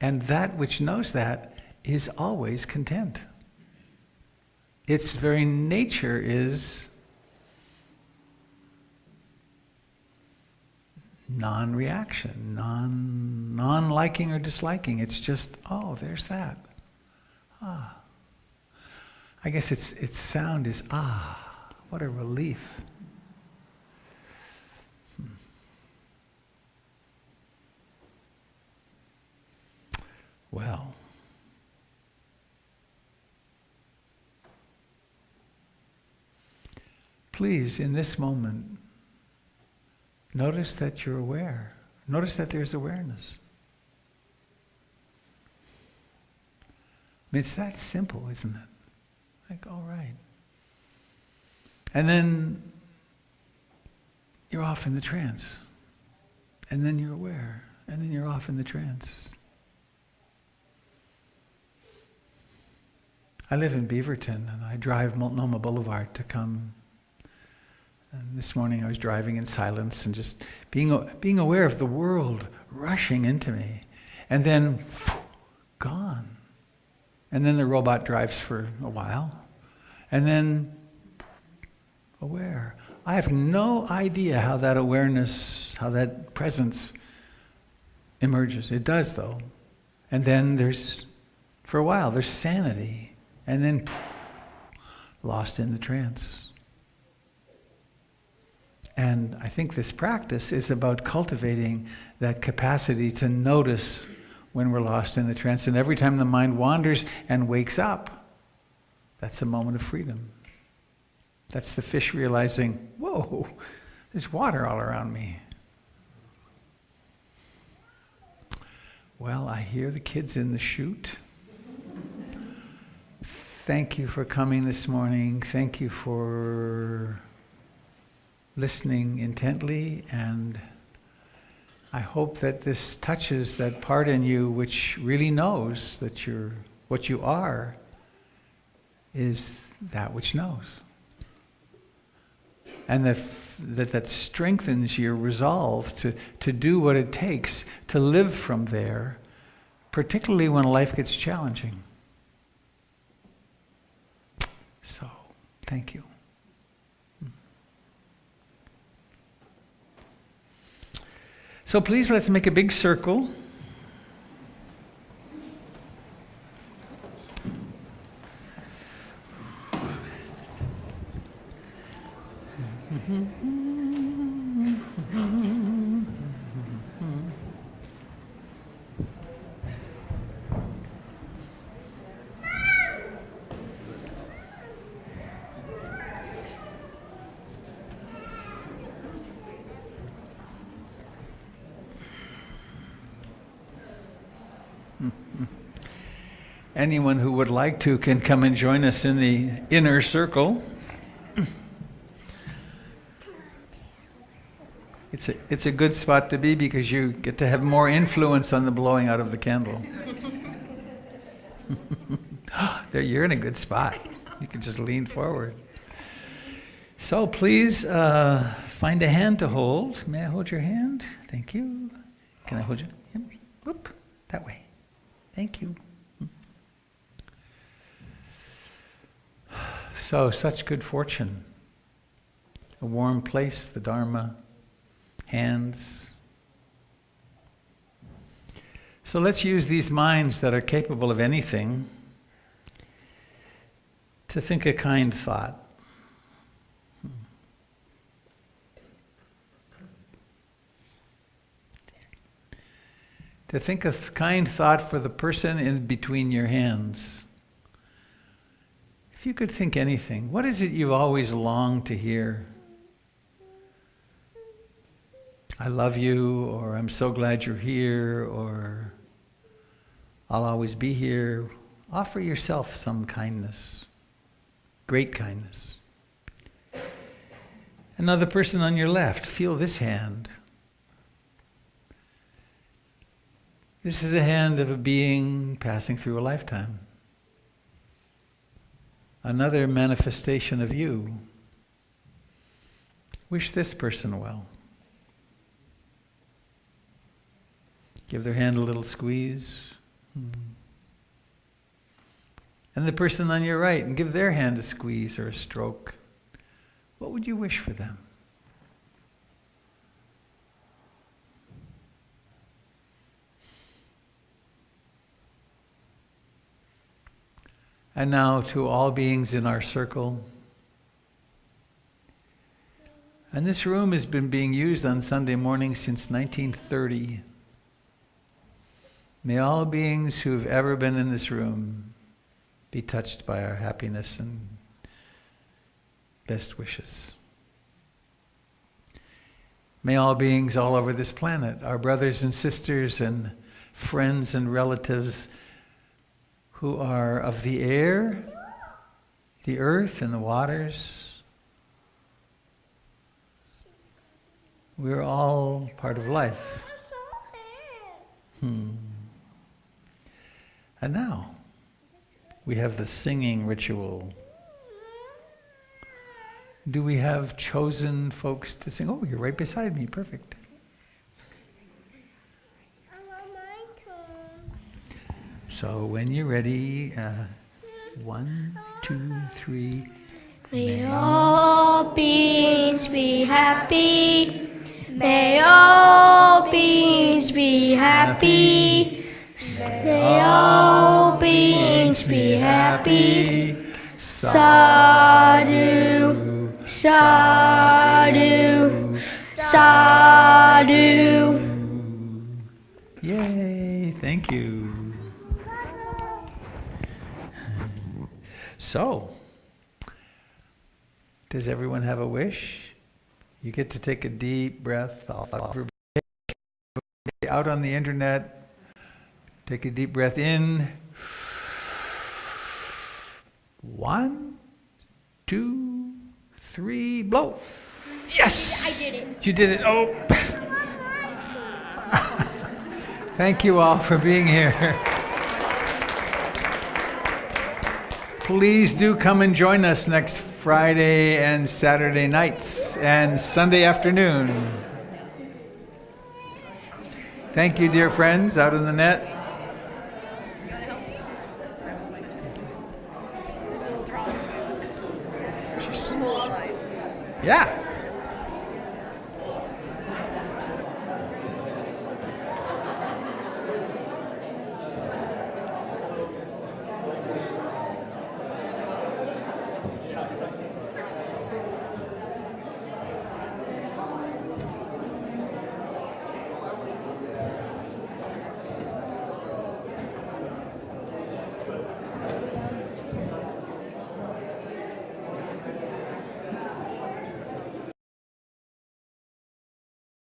And that which knows that is always content. Its very nature is non-reaction, non-liking or disliking. It's just, oh, there's that. Ah. I guess its sound is, ah, what a relief. Well, please, in this moment, notice that you're aware. Notice that there's awareness. I mean, it's that simple, isn't it? Like, all right. And then you're off in the trance. And then you're aware. And then you're off in the trance. I live in Beaverton, and I drive Multnomah Boulevard to come. And this morning I was driving in silence and just being aware of the world rushing into me. And then, gone. And then the robot drives for a while. And then, aware. I have no idea how that awareness, how that presence emerges. It does, though. And then for a while, there's sanity. And then lost in the trance. And I think this practice is about cultivating that capacity to notice when we're lost in the trance. And every time the mind wanders and wakes up, that's a moment of freedom. That's the fish realizing, whoa, there's water all around me. Well, I hear the kids in the chute. Thank you for coming this morning. Thank you for listening intently, and I hope that this touches that part in you which really knows that what you are is that which knows. And that strengthens your resolve to do what it takes to live from there, particularly when life gets challenging. So, thank you. So please, let's make a big circle. Anyone who would like to can come and join us in the inner circle. It's a good spot to be because you get to have more influence on the blowing out of the candle. There, you're in a good spot. You can just lean forward. So please find a hand to hold. May I hold your hand? Thank you. Can I hold you? Whoop, that way. Thank you. So, such good fortune. A warm place, the Dharma, hands. So let's use these minds that are capable of anything to think a kind thought. To think a kind thought for the person in between your hands. If you could think anything, what is it you've always longed to hear? I love you, or I'm so glad you're here, or I'll always be here. Offer yourself some kindness, great kindness. Another person on your left, feel this hand. This is the hand of a being passing through a lifetime. Another manifestation of you. Wish this person well. Give their hand a little squeeze. And the person on your right, and give their hand a squeeze or a stroke. What would you wish for them? And now to all beings in our circle. And this room has been being used on Sunday mornings since 1930. May all beings who have ever been in this room be touched by our happiness and best wishes. May all beings all over this planet, our brothers and sisters and friends and relatives who are of the air, the earth, and the waters. We're all part of life. And now, we have the singing ritual. Do we have chosen folks to sing? Oh, you're right beside me. Perfect. So when you're ready, 1, 2, 3. May all beings be happy. May all beings be happy. May all beings be happy. Sadhu, sadhu, sadhu. Yay, thank you. So, does everyone have a wish? You get to take a deep breath. Everybody out on the internet, take a deep breath in. 1, 2, 3, blow. Yes! I did it. You did it. Oh. Thank you all for being here. Please do come and join us next Friday and Saturday nights and Sunday afternoon. Thank you, dear friends out in the net. Yeah.